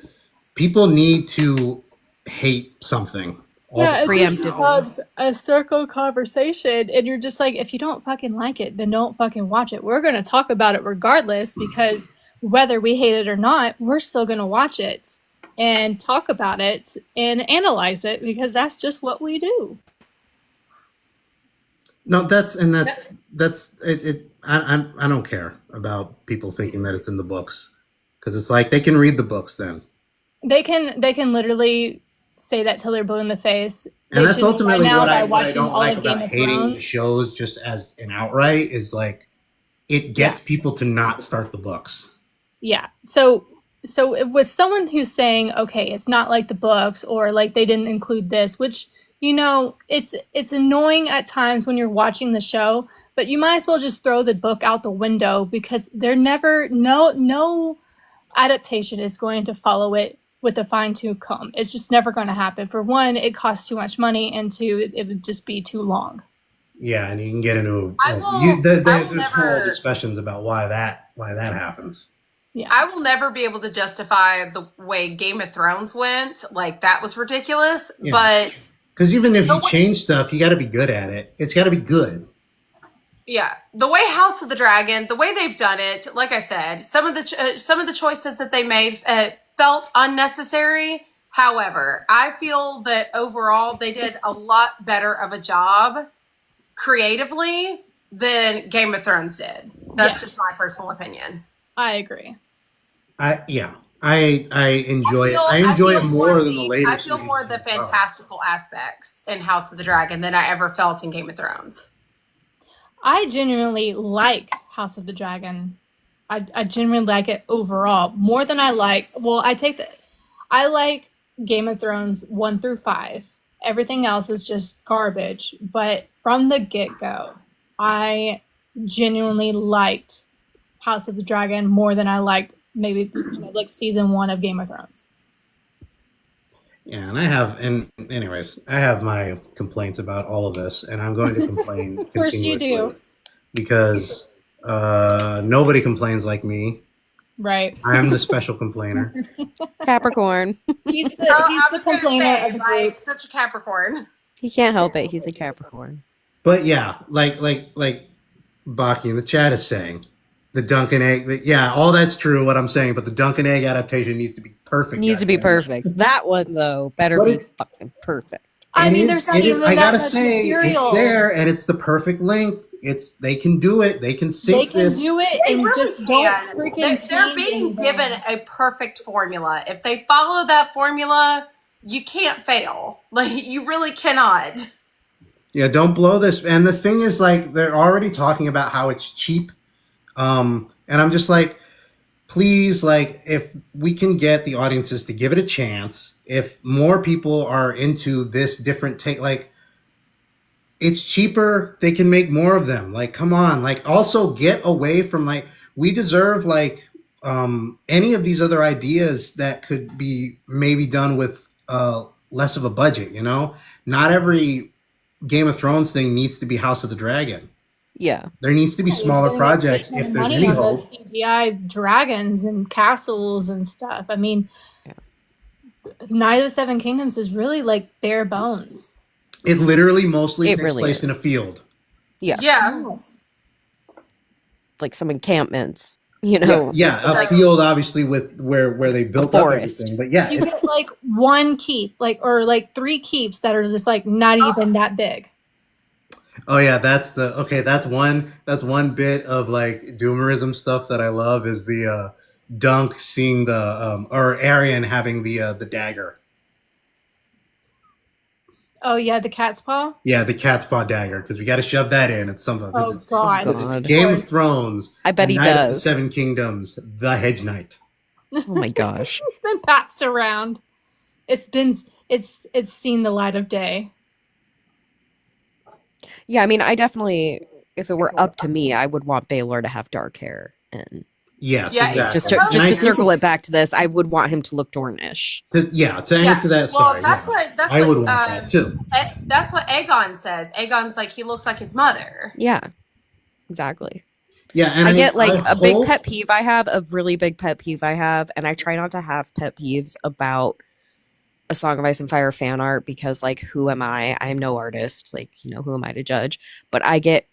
people need to hate something. Yeah, it just becomes a circle conversation, and you're just like, if you don't fucking like it, then don't fucking watch it. We're going to talk about it regardless, because whether we hate it or not, we're still going to watch it and talk about it and analyze it, because that's just what we do. No, that's it. I don't care about people thinking that it's in the books, because it's like they can read the books then. They can literally say that till they're blue in the face. And that's ultimately what I don't like about hating Thrones. the shows just as an outright, is like it gets people to not start the books. Yeah. So with someone who's saying, okay, it's not like the books, or like they didn't include this, which, it's annoying at times when you're watching the show, but you might as well just throw the book out the window, because no adaptation is going to follow it with a fine-tooth comb. It's just never going to happen. For one, it costs too much money, and two, it would just be too long. Yeah, and you can get into I will there's whole never discussions about why that happens. Yeah. I will never be able to justify the way Game of Thrones went. Like that was ridiculous. Yeah. But Because even if you change stuff, you got to be good at it. It's got to be good. yeah, the way House of the Dragon, the way they've done it, like I said, some of the choices that they made felt unnecessary. However, I feel that overall they did a lot better of a job creatively than Game of Thrones did. That's just my personal opinion. I agree. I enjoy it. I enjoy it more than the later. I feel more the fantastical aspects in House of the Dragon than I ever felt in Game of Thrones. I genuinely like House of the Dragon. I genuinely like it overall more than I like. Well, I like Game of Thrones 1 through 5. Everything else is just garbage. But from the get-go, I genuinely liked House of the Dragon more than I liked maybe like season 1 of Game of Thrones. Yeah, and anyways, I have my complaints about all of this, and I'm going to complain. Of course you do. Because nobody complains like me. Right. I'm the special complainer. Capricorn. He's the complainer of the group. Such a Capricorn. He can't help it. He's a Capricorn. But yeah, like Baki in the chat is saying, the Dunk and Egg. Yeah, all that's true. What I'm saying, but the Dunk and Egg adaptation needs to be perfect. Needs to be perfect. That one though better be fucking perfect. I mean, there's not even I gotta that much say, material. it's there, and it's the perfect length. They can do it. They can sync this. They can do it, and really just don't freaking. They're being given a perfect formula. If they follow that formula, you can't fail. Like you really cannot. Yeah, don't blow this. And the thing is, like, they're already talking about how it's cheap. And I'm just like, please, like, if we can get the audiences to give it a chance, if more people are into this different take, like, it's cheaper, they can make more of them. Like, come on. Like, also get away from, like, we deserve, like, any of these other ideas that could be maybe done with less of a budget, you know? Not every Game of Thrones thing needs to be House of the Dragon. Yeah. There needs to be smaller projects if there's any hope. CGI dragons and castles and stuff. I mean, Night of the Seven Kingdoms is really like bare bones. It literally mostly takes really place is. in a field. Yeah. Yeah. Like some encampments, you know. Yeah, a field obviously with where they built up everything. But yeah, you get like one keep, or 3 keeps that are just like not even that big. Oh yeah, that's one bit of like doomerism stuff that I love is the Dunk seeing the or Aryan having the dagger. Oh yeah, the cat's paw. Yeah, the cat's paw dagger, because we got to shove that in at some point. Oh god, it's Game of Thrones. I bet he Night of the does. 7 Kingdoms, the Hedge Knight. Oh my gosh. It's been passed around. It's seen the light of day. Yeah, I mean, I definitely, if it were up to me, I would want Baelor to have dark hair, and yes, yeah, exactly. just to circle it back to this, I would want him to look Dornish. To answer that, well, sorry, I would want that too. That's what Aegon says. Aegon's like he looks like his mother. Yeah, exactly. Yeah, and I get like a big pet peeve I have, a really big pet peeve I have, and I try not to have pet peeves about A Song of Ice and Fire fan art because, like, who am I? I'm no artist. Like, you know, who am I to judge? But I get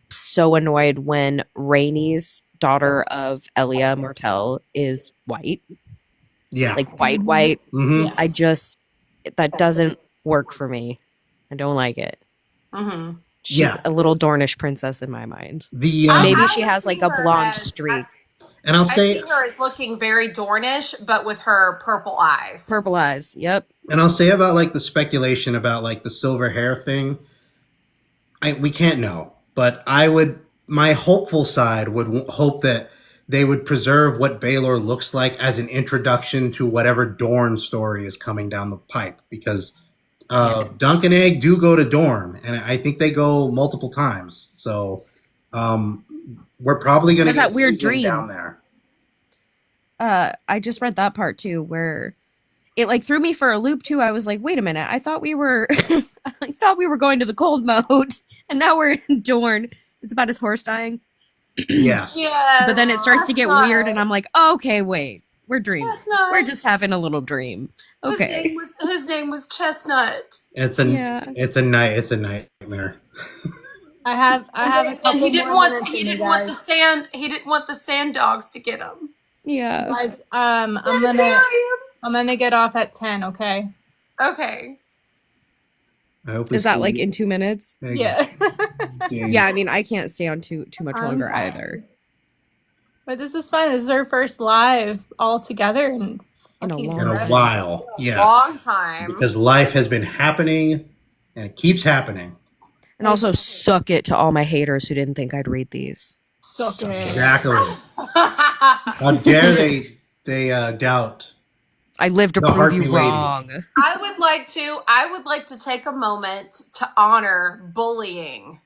so annoyed when Rhaenys, daughter of Elia Martell, is white. Yeah. Like white. Mm-hmm. I just, that doesn't work for me. I don't like it. Mm-hmm. She's a little Dornish princess in my mind. The maybe she has like a blonde streak. And I'll say I see her as looking very Dornish, but with her purple eyes. Purple eyes, yep. And I'll say about like the speculation about like the silver hair thing. We can't know, but my hopeful side would hope that they would preserve what Baelor looks like as an introduction to whatever Dorne story is coming down the pipe, because Dunk and Egg do go to Dorne, and I think they go multiple times. So we're probably going to get that weird dream down there. I just read that part too, where it like threw me for a loop too. I was like, wait a minute, I thought we were I thought we were going to the cold mode, and now we're in Dorne. It's about his horse dying. Yes. Yes. But then it starts to get Chestnut. weird, and I'm like, okay, wait, we're dreaming. Chestnut. We're just having a little dream. Okay. His name was Chestnut. It's a nightmare. I have a couple And he didn't more want minutes he in you didn't want guys. the sand dogs to get him. Yeah. Guys, I'm gonna get off at 10. Okay. Okay. I hope we Is that see like you. in 2 minutes? Yeah. Yeah, I mean, I can't stay on too much I'm longer tired. either. But this is fun. This is our first live all together In a fucking long In a time. while. Yes. Long time. Because life has been happening and it keeps happening. And also suck it to all my haters who didn't think I'd read these. suck it. Exactly. How dare they doubt. I live to The prove Harpy you lady. wrong. I would like to take a moment to honor bullying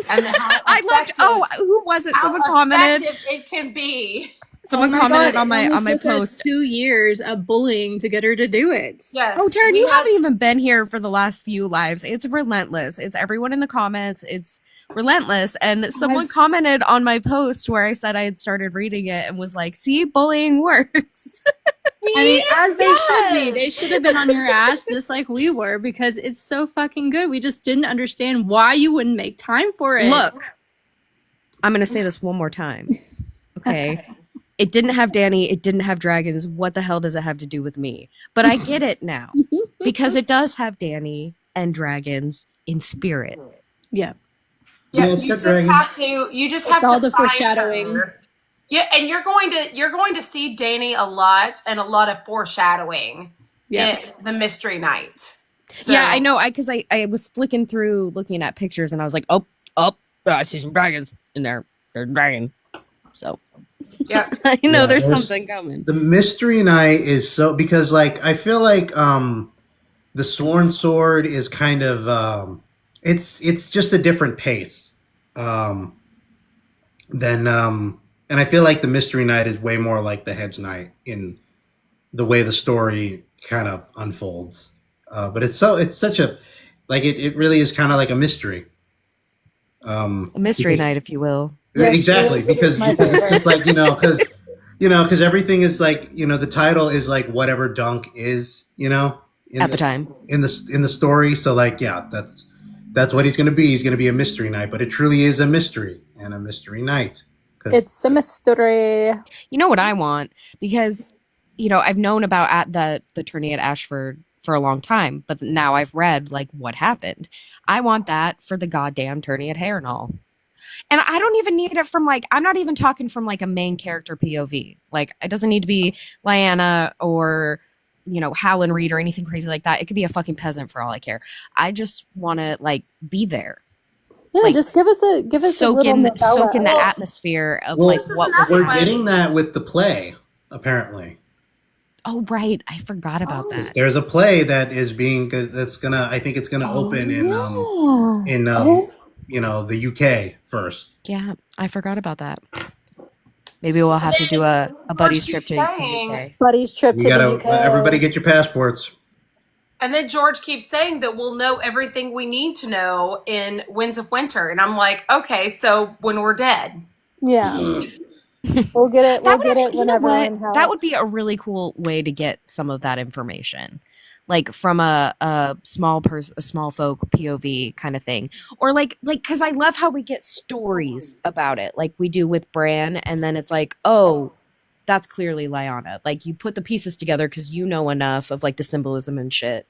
and how I loved. effective- Oh, who was it? how Someone commented. effective it can be. Someone Oh my commented God, on my it only on my took us post. 2 years of bullying to get her to do it. Yes. Oh, Taryn, we you had haven't even been here for the last few lives. It's relentless. It's everyone in the comments. It's relentless. And someone Yes. commented on my post where I said I had started reading it and was like, "See, bullying works." I mean, as they should be. Yes. They should have been on your ass just like we were because it's so fucking good. We just didn't understand why you wouldn't make time for it. Look, I'm gonna say this one more time. Okay. It didn't have Danny. It didn't have dragons. What the hell does it have to do with me? But I get it now because it does have Danny and dragons in spirit. Yeah. Yeah, Yeah, it's you got just dragon. have to. You just It's have all to the find foreshadowing. her. Yeah, and you're going to see Danny a lot and a lot of foreshadowing. Yeah. In the Mystery Night. So, Yeah, I know. I was flicking through looking at pictures and I was like, oh, I see some dragons in there. There's a dragon. So Yeah. I know Yeah, there's there's- something coming. The Mystery Night is so because like I feel like the Sworn Sword is kind of it's just a different pace than and I feel like the Mystery Night is way more like the Hedge Knight in the way the story kind of unfolds. But it's such a like it really is kind of like a mystery. A mystery because- night, if you will. Yes, exactly, it is because my it's favorite. just like because everything is like the title is like whatever Dunk is At the time. in the story. So like that's what he's going to be. He's going to be a mystery knight, but it truly is a mystery and a mystery night. 'Cause- It's a mystery. You know what I want? Because, I've known about at the tourney at Ashford for a long time, but now I've read like what happened. I want that for the goddamn tourney at Harrenhal. And I don't even need it from I'm not even talking from a main character POV. Like it doesn't need to be Lyanna or, Howland Reed or anything crazy like that. It could be a fucking peasant for all I care. I just want to be there. Yeah, just give us a Soak little in novella. the atmosphere of well, what was we're happening. getting that with the play apparently. Oh right, I forgot about that. There's a play that is being I think it's gonna open in the UK first. Yeah, I forgot about that. Maybe we'll have to do a buddy's trip keeps to the saying- UK. Buddy's trip You to gotta the UK. everybody get your passports. And then George keeps saying that we'll know everything we need to know in Winds of Winter. And I'm like, okay, so when we're dead. Yeah. We'll get it. We'll That would get it actually, whenever we're in hell. that would be a really cool way to get some of that information, from a small folk POV kind of thing, or because I love how we get stories about it, like we do with Bran, and then it's like, oh, that's clearly Lyanna. Like you put the pieces together because you know enough of the symbolism and shit.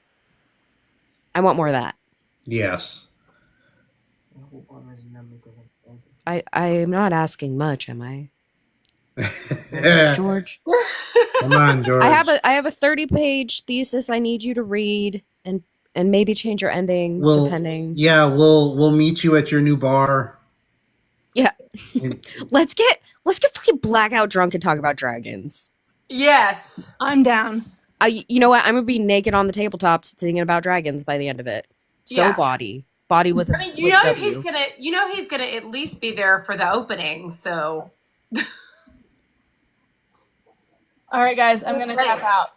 I want more of that. Yes. I'm not asking much, am I, George? Come on, George. I have a 30-page thesis I need you to read and maybe change your ending depending. Yeah, we'll meet you at your new bar. Yeah. And- Let's get fucking blackout drunk and talk about dragons. Yes. I'm down. You know what? I'm gonna be naked on the tabletop singing about dragons by the end of it. So Yeah. body with a I mean, with W. he's gonna at least be there for the opening, so All right, guys. I'm gonna tap out.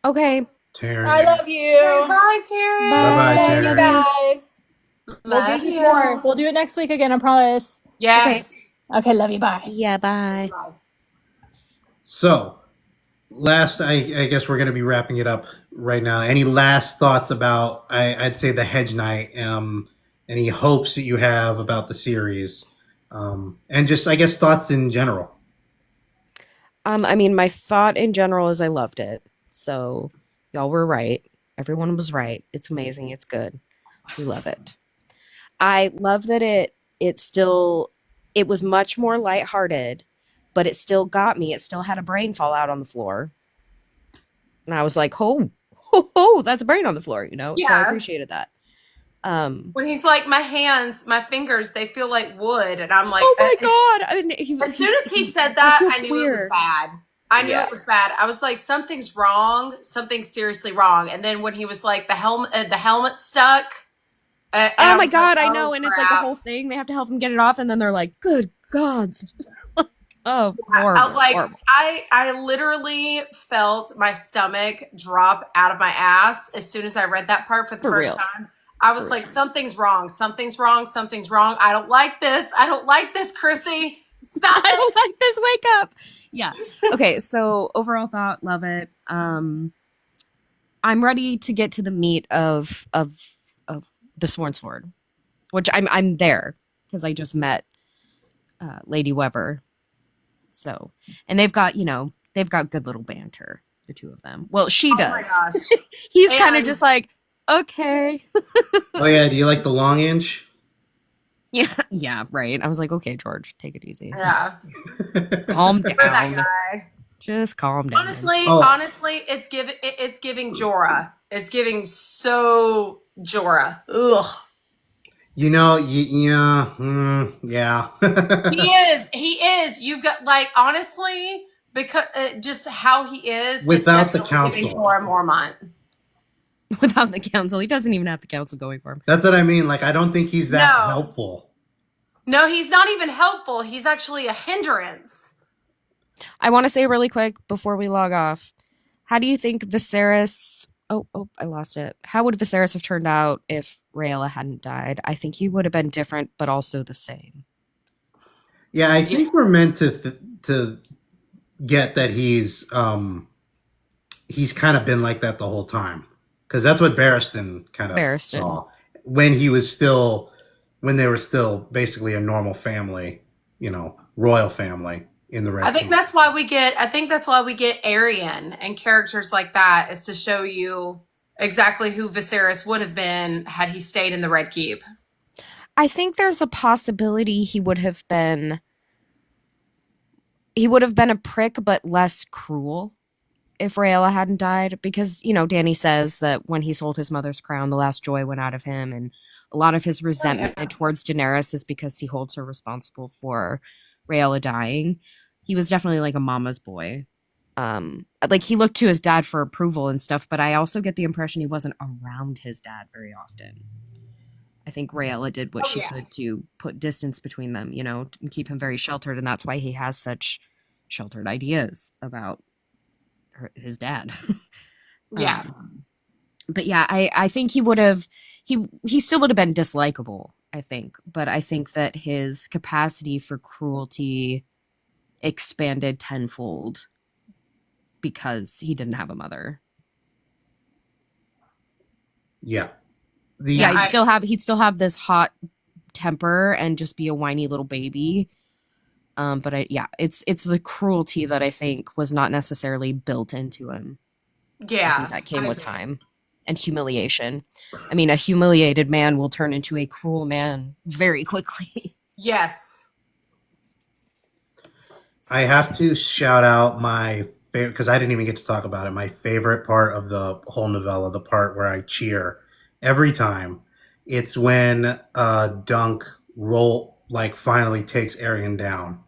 Okay. Taryn. I love you. Bye, Taryn. Bye-bye, Love Taryn. you guys. We'll do Love this you. more. We'll do it next week again, I promise. Yes. Okay, love you. Bye. Yeah, bye. So, last, I guess we're going to be wrapping it up right now. Any last thoughts about, I'd say, the Hedge Knight? Any hopes that you have about the series? And just, I guess, thoughts in general. I mean, my thought in general is I loved it. So y'all were right. Everyone was right. It's amazing. It's good. We love it. I love that it was much more lighthearted, but it still got me. It still had a brain fall out on the floor. And I was like, oh, that's a brain on the floor, you know? So I Yeah. appreciated that. When he's like, my fingers, they feel like wood. And I'm like, oh my God. I mean, as soon as he said that, feel I knew it was queer. bad. I knew Yeah. it was bad. I was like, something's wrong. Something's seriously wrong. And then when he was like, the helmet stuck. And Oh my was God, like, I know. oh, And it's like a crap. whole thing. They have to help him get it off. And then they're like, good God. Oh, horrible, horrible. I literally felt my stomach drop out of my ass as soon as I read that part for the first real. time. I was like, something's wrong. Something's wrong. Something's wrong. I don't like this. I don't like this, Chrissy. Stop I it. don't like this. Wake up. Yeah. Okay. So overall thought, love it. I'm ready to get to the meat of the Sworn Sword, which I'm there because I just met Lady Weber. So, and they've got good little banter, the two of them. Well, she does. Oh my gosh. He's kind of just like, okay. Oh, yeah. Do you like the long inch? Yeah, right. I was like, okay, George, take it easy. Yeah. Calm That down. guy. Just calm down. Honestly, it's giving Jorah. It's giving so Jorah. Ugh. You know, yeah. He is. You've got, like, honestly, because just how he is. Without the it's definitely giving council. Jorah Mormont. Without the council, he doesn't even have the council going for him. That's what I mean. Like, I don't think he's that helpful. No, he's not even helpful. He's actually a hindrance. I want to say really quick before we log off, how do you think Viserys... Oh, I lost it. How would Viserys have turned out if Rhaella hadn't died? I think he would have been different, but also the same. Yeah, I think we're meant to get that he's kind of been like that the whole time. Because that's what Barristan kind of saw. When they were still basically a normal family, royal family. In the Red I think that's why we get Aryan and characters like that, is to show you exactly who Viserys would have been had he stayed in the Red Keep. I think there's a possibility he would have been a prick but less cruel if Rhaella hadn't died, because Dany says that when he sold his mother's crown, the last joy went out of him, and a lot of his resentment towards Daenerys is because he holds her responsible for Rhaella dying. He was definitely like a mama's boy. Like, he looked to his dad for approval and stuff, but I also get the impression he wasn't around his dad very often. I think Rhaella did what she could to put distance between them, and keep him very sheltered, and that's why he has such sheltered ideas about his dad. Yeah. But yeah, I think he still would have been dislikable, I think, but I think that his capacity for cruelty expanded tenfold because he didn't have a mother. Yeah. He'd still have this hot temper and just be a whiny little baby. But it's the cruelty that I think was not necessarily built into him. Yeah. I think that came with time and humiliation. I mean, a humiliated man will turn into a cruel man very quickly. Yes. I have to shout out my favorite, because I didn't even get to talk about it, my favorite part of the whole novella, the part where I cheer every time. It's when Dunk finally takes Aryan down.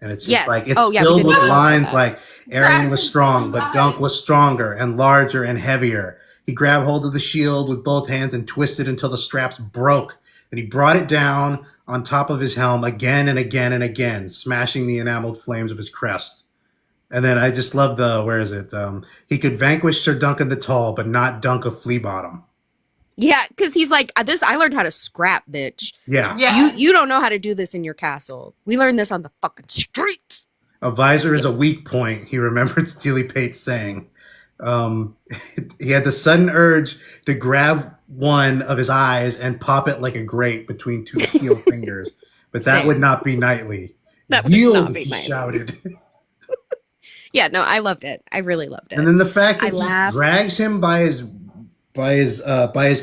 And it's just filled with lines like, Aryan was strong, but Dunk was stronger and larger and heavier. He grabbed hold of the shield with both hands and twisted until the straps broke. And he brought it down on top of his helm again and again and again, smashing the enameled flames of his crest. And then I just love where is it? He could vanquish Sir Duncan the Tall, but not dunk a flea bottom. Yeah, because he's like, this. I learned how to scrap, bitch. Yeah. You don't know how to do this in your castle. We learned this on the fucking streets. A visor is a weak point, he remembered Steely Pate saying. Um, he had the sudden urge to grab one of his eyes and pop it like a grape between two steel fingers, but that would not be knightly. That would Yield, not be he knightly. shouted. Yeah, no, I loved it. I really loved it. And then the fact that I laughed. drags him by his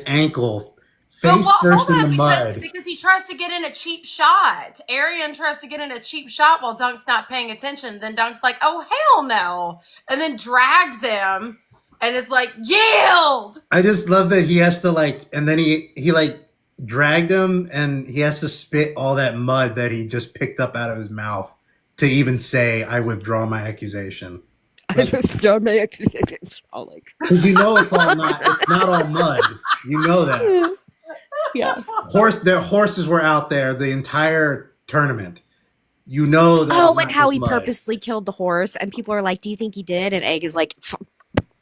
ankle, face first in the mud. Because he tries to get in a cheap shot. Arian tries to get in a cheap shot while Dunk's not paying attention. Then Dunk's like, "Oh hell no!" and then drags him and is like, "Yield!" I just love that he has to and then he like dragged him, and he has to spit all that mud that he just picked up out of his mouth to even say, "I withdraw my accusation." I withdraw my accusation. All like, because it's not all mud. You know that. Yeah. Their horses were out there the entire tournament. You know that. Oh, and how he purposely killed the horse, and people are like, "Do you think he did?" And Egg is like,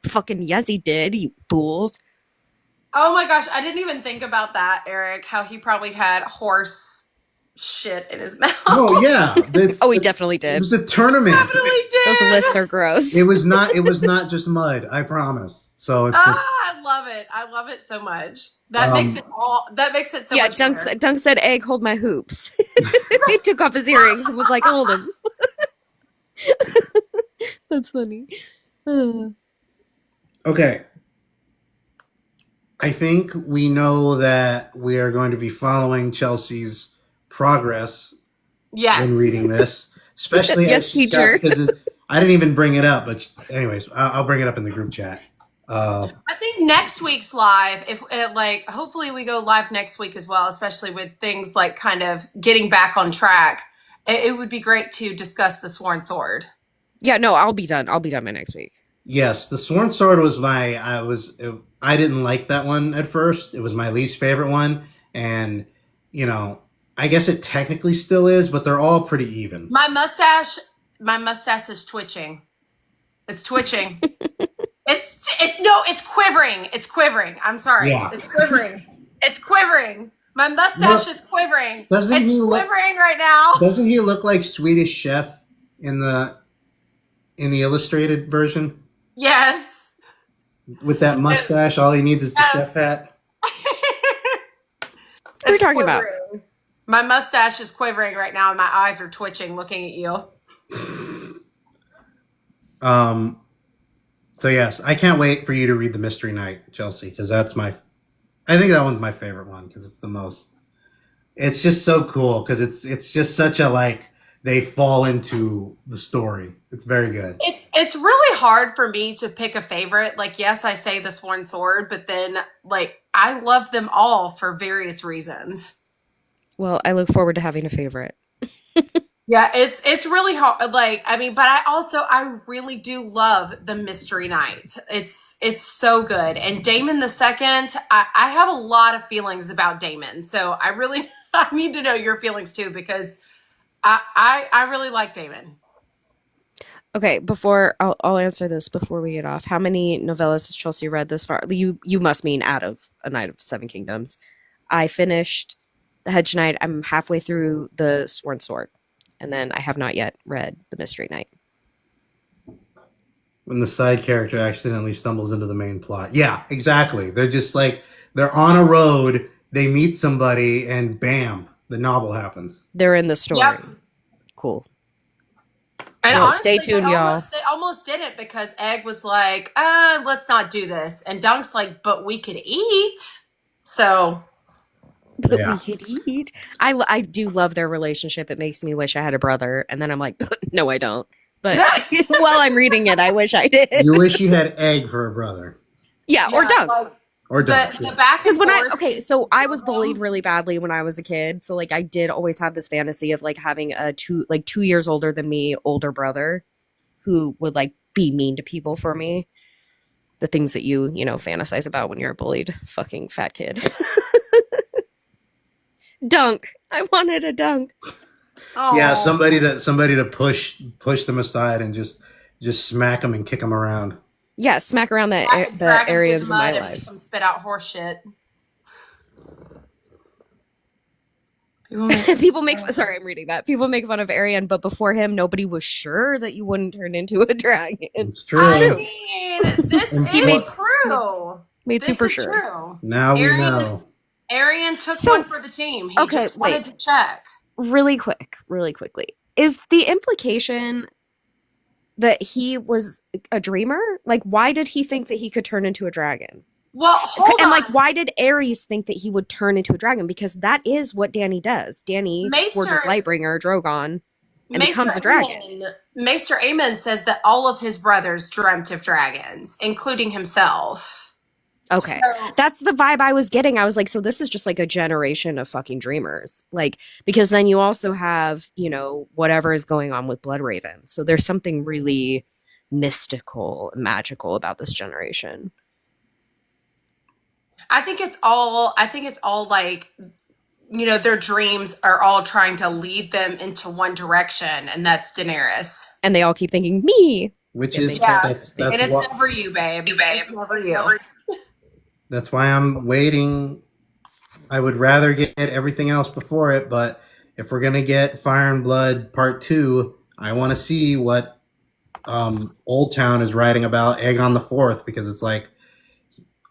"Fucking yes, he did, you fools." Oh my gosh, I didn't even think about that, Eric. How he probably had horse shit in his mouth. Oh yeah. He definitely did. It was a tournament. Definitely did. Those lists are gross. It was not just mud, I promise. So it's just, I love it. I love it so much. That makes it so much better. Dunk said, "Egg, hold my hoops." He took off his earrings and was like, "Hold him." That's funny. Okay. I think we know that we are going to be following Chelsea's progress in reading this, especially yes, teacher. Because I didn't even bring it up, but anyways, I'll bring it up in the group chat. I think next week's live, if hopefully we go live next week as well, especially with things like kind of getting back on track. It would be great to discuss the Sworn Sword. Yeah, no, I'll be done. I'll be done by next week. Yes, the Sworn Sword was I didn't like that one at first. It was my least favorite one, and I guess it technically still is, but they're all pretty even. My mustache is twitching. It's twitching. It's quivering. It's quivering. I'm sorry. Yeah. It's quivering. It's quivering. My mustache is quivering. It's quivering right now. Doesn't he look like Swedish Chef in the illustrated version? Yes. With that mustache, all he needs is the chef hat. What are you talking about? My mustache is quivering right now, and my eyes are twitching looking at you. So yes, I can't wait for you to read The Mystery Knight, Chelsea, because I think that one's my favorite one because it's just so cool because it's just such a they fall into the story. It's very good. It's really hard for me to pick a favorite. Yes, I say the Sworn Sword, but then I love them all for various reasons. Well, I look forward to having a favorite. Yeah, it's really hard. But I really do love the Mystery Knight. It's so good. And Daemon the Second, I have a lot of feelings about Daemon. So I need to know your feelings too, because I really like Daemon. Okay, I'll answer this before we get off. How many novellas has Chelsea read this far? You must mean out of A Knight of Seven Kingdoms. I finished the Hedge Knight. I'm halfway through the Sworn Sword. And then I have not yet read The Mystery Knight. When the side character accidentally stumbles into the main plot. Yeah, exactly. They're just they're on a road, they meet somebody, and bam, the novel happens. They're in the story. Yep. Cool. And honestly, stay tuned, y'all. They almost didn't because Egg was like, let's not do this. And Dunk's like, but we could eat. So... But we could eat. I do love their relationship. It makes me wish I had a brother. And then I'm like, no, I don't. But while I'm reading it, I wish I did. You wish you had Egg for a brother. Yeah, or Dunk. Or Dunk. The back and forth. So I was bullied really badly when I was a kid. So I did always have this fantasy of having a 2 years older than me older brother who would be mean to people for me. The things that you fantasize about when you're a bullied fucking fat kid. Dunk. I wanted a Dunk. Aww. Yeah, somebody to push them aside and just just smack them and kick them around. Yeah, smack around the Drag him through Aryans the in my mud and life. make him spit out horse shit. People make sorry, I'm reading that. People make fun of Aryan, but before him, nobody was sure that you wouldn't turn into a dragon. It's true. I mean, this is true. Made This super is sure. true. Now we know. Aryan took one for the team. He just wanted to check. Really quickly. Is the implication that he was a dreamer? Like, why did he think that he could turn into a dragon? Well, hold on. And like, why did Aerys think that he would turn into a dragon? Because that is what Dany does. Dany forges Lightbringer, Drogon, and becomes a dragon. Maester Aemon says that all of his brothers dreamt of dragons, including himself. Okay. So, that's the vibe I was getting. I was like, so this is just like a generation of fucking dreamers. Like, because then you also have, you know, whatever is going on with Bloodraven. So there's something really mystical and magical about this generation. I think it's all like, you know, their dreams are all trying to lead them into one direction, and that's Daenerys. And they all keep thinking, me. Which is, that's and it's never you, babe. It's never you. That's why I'm waiting. I would rather get everything else before it, but if we're going to get Fire and Blood Part 2, I want to see what Old Town is writing about Aegon the Fourth, because it's like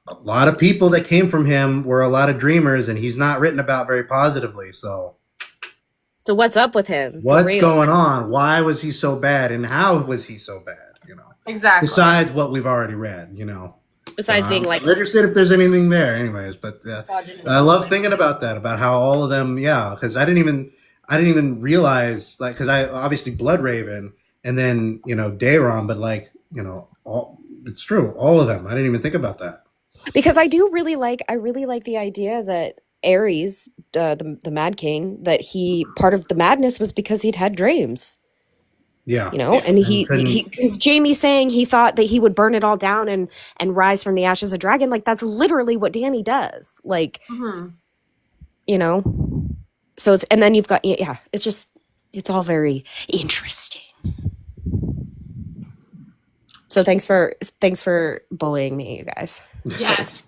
a lot of people that came from him were a lot of dreamers, and he's not written about very positively. So what's up with him? What's going on? Why was he so bad, and how was he so bad? You know, exactly. Besides what we've already read, you know. Besides being like, interested if there's anything there, anyways. But I love thinking about that, about how all of them, because I didn't even realize, like, because I obviously Bloodraven and then Daeron, but like it's true, all of them. I didn't even think about that. Because I really like the idea that Aerys, the Mad King, that he part of the madness was because he'd had dreams. Yeah. You know, and he because Jaime saying he thought that he would burn it all down and rise from the ashes a dragon, like that's literally what Dany does. Like, you know, so it's, and then you've got, it's all very interesting. So thanks for bullying me, you guys. Yes.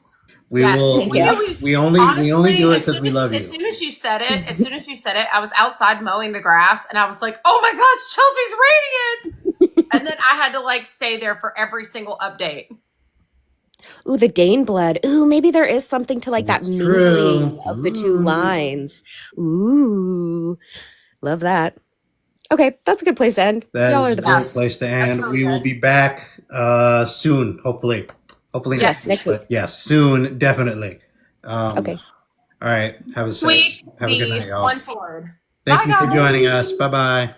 We only do it because we love you. As soon as you said it, I was outside mowing the grass and I was like, oh my gosh, Chelsea's radiant. And then I had to like stay there for every single update. Ooh, the Dane blood. Ooh, maybe there is something to like that mingling of the two lines. Ooh, love that. Okay, that's a good place to end. Y'all are the best. Place to end. We will be back soon, hopefully. Hopefully next week. Yes, soon, definitely. Okay. All right. Have a good night, y'all. One sword. Thank you for joining us. Bye-bye.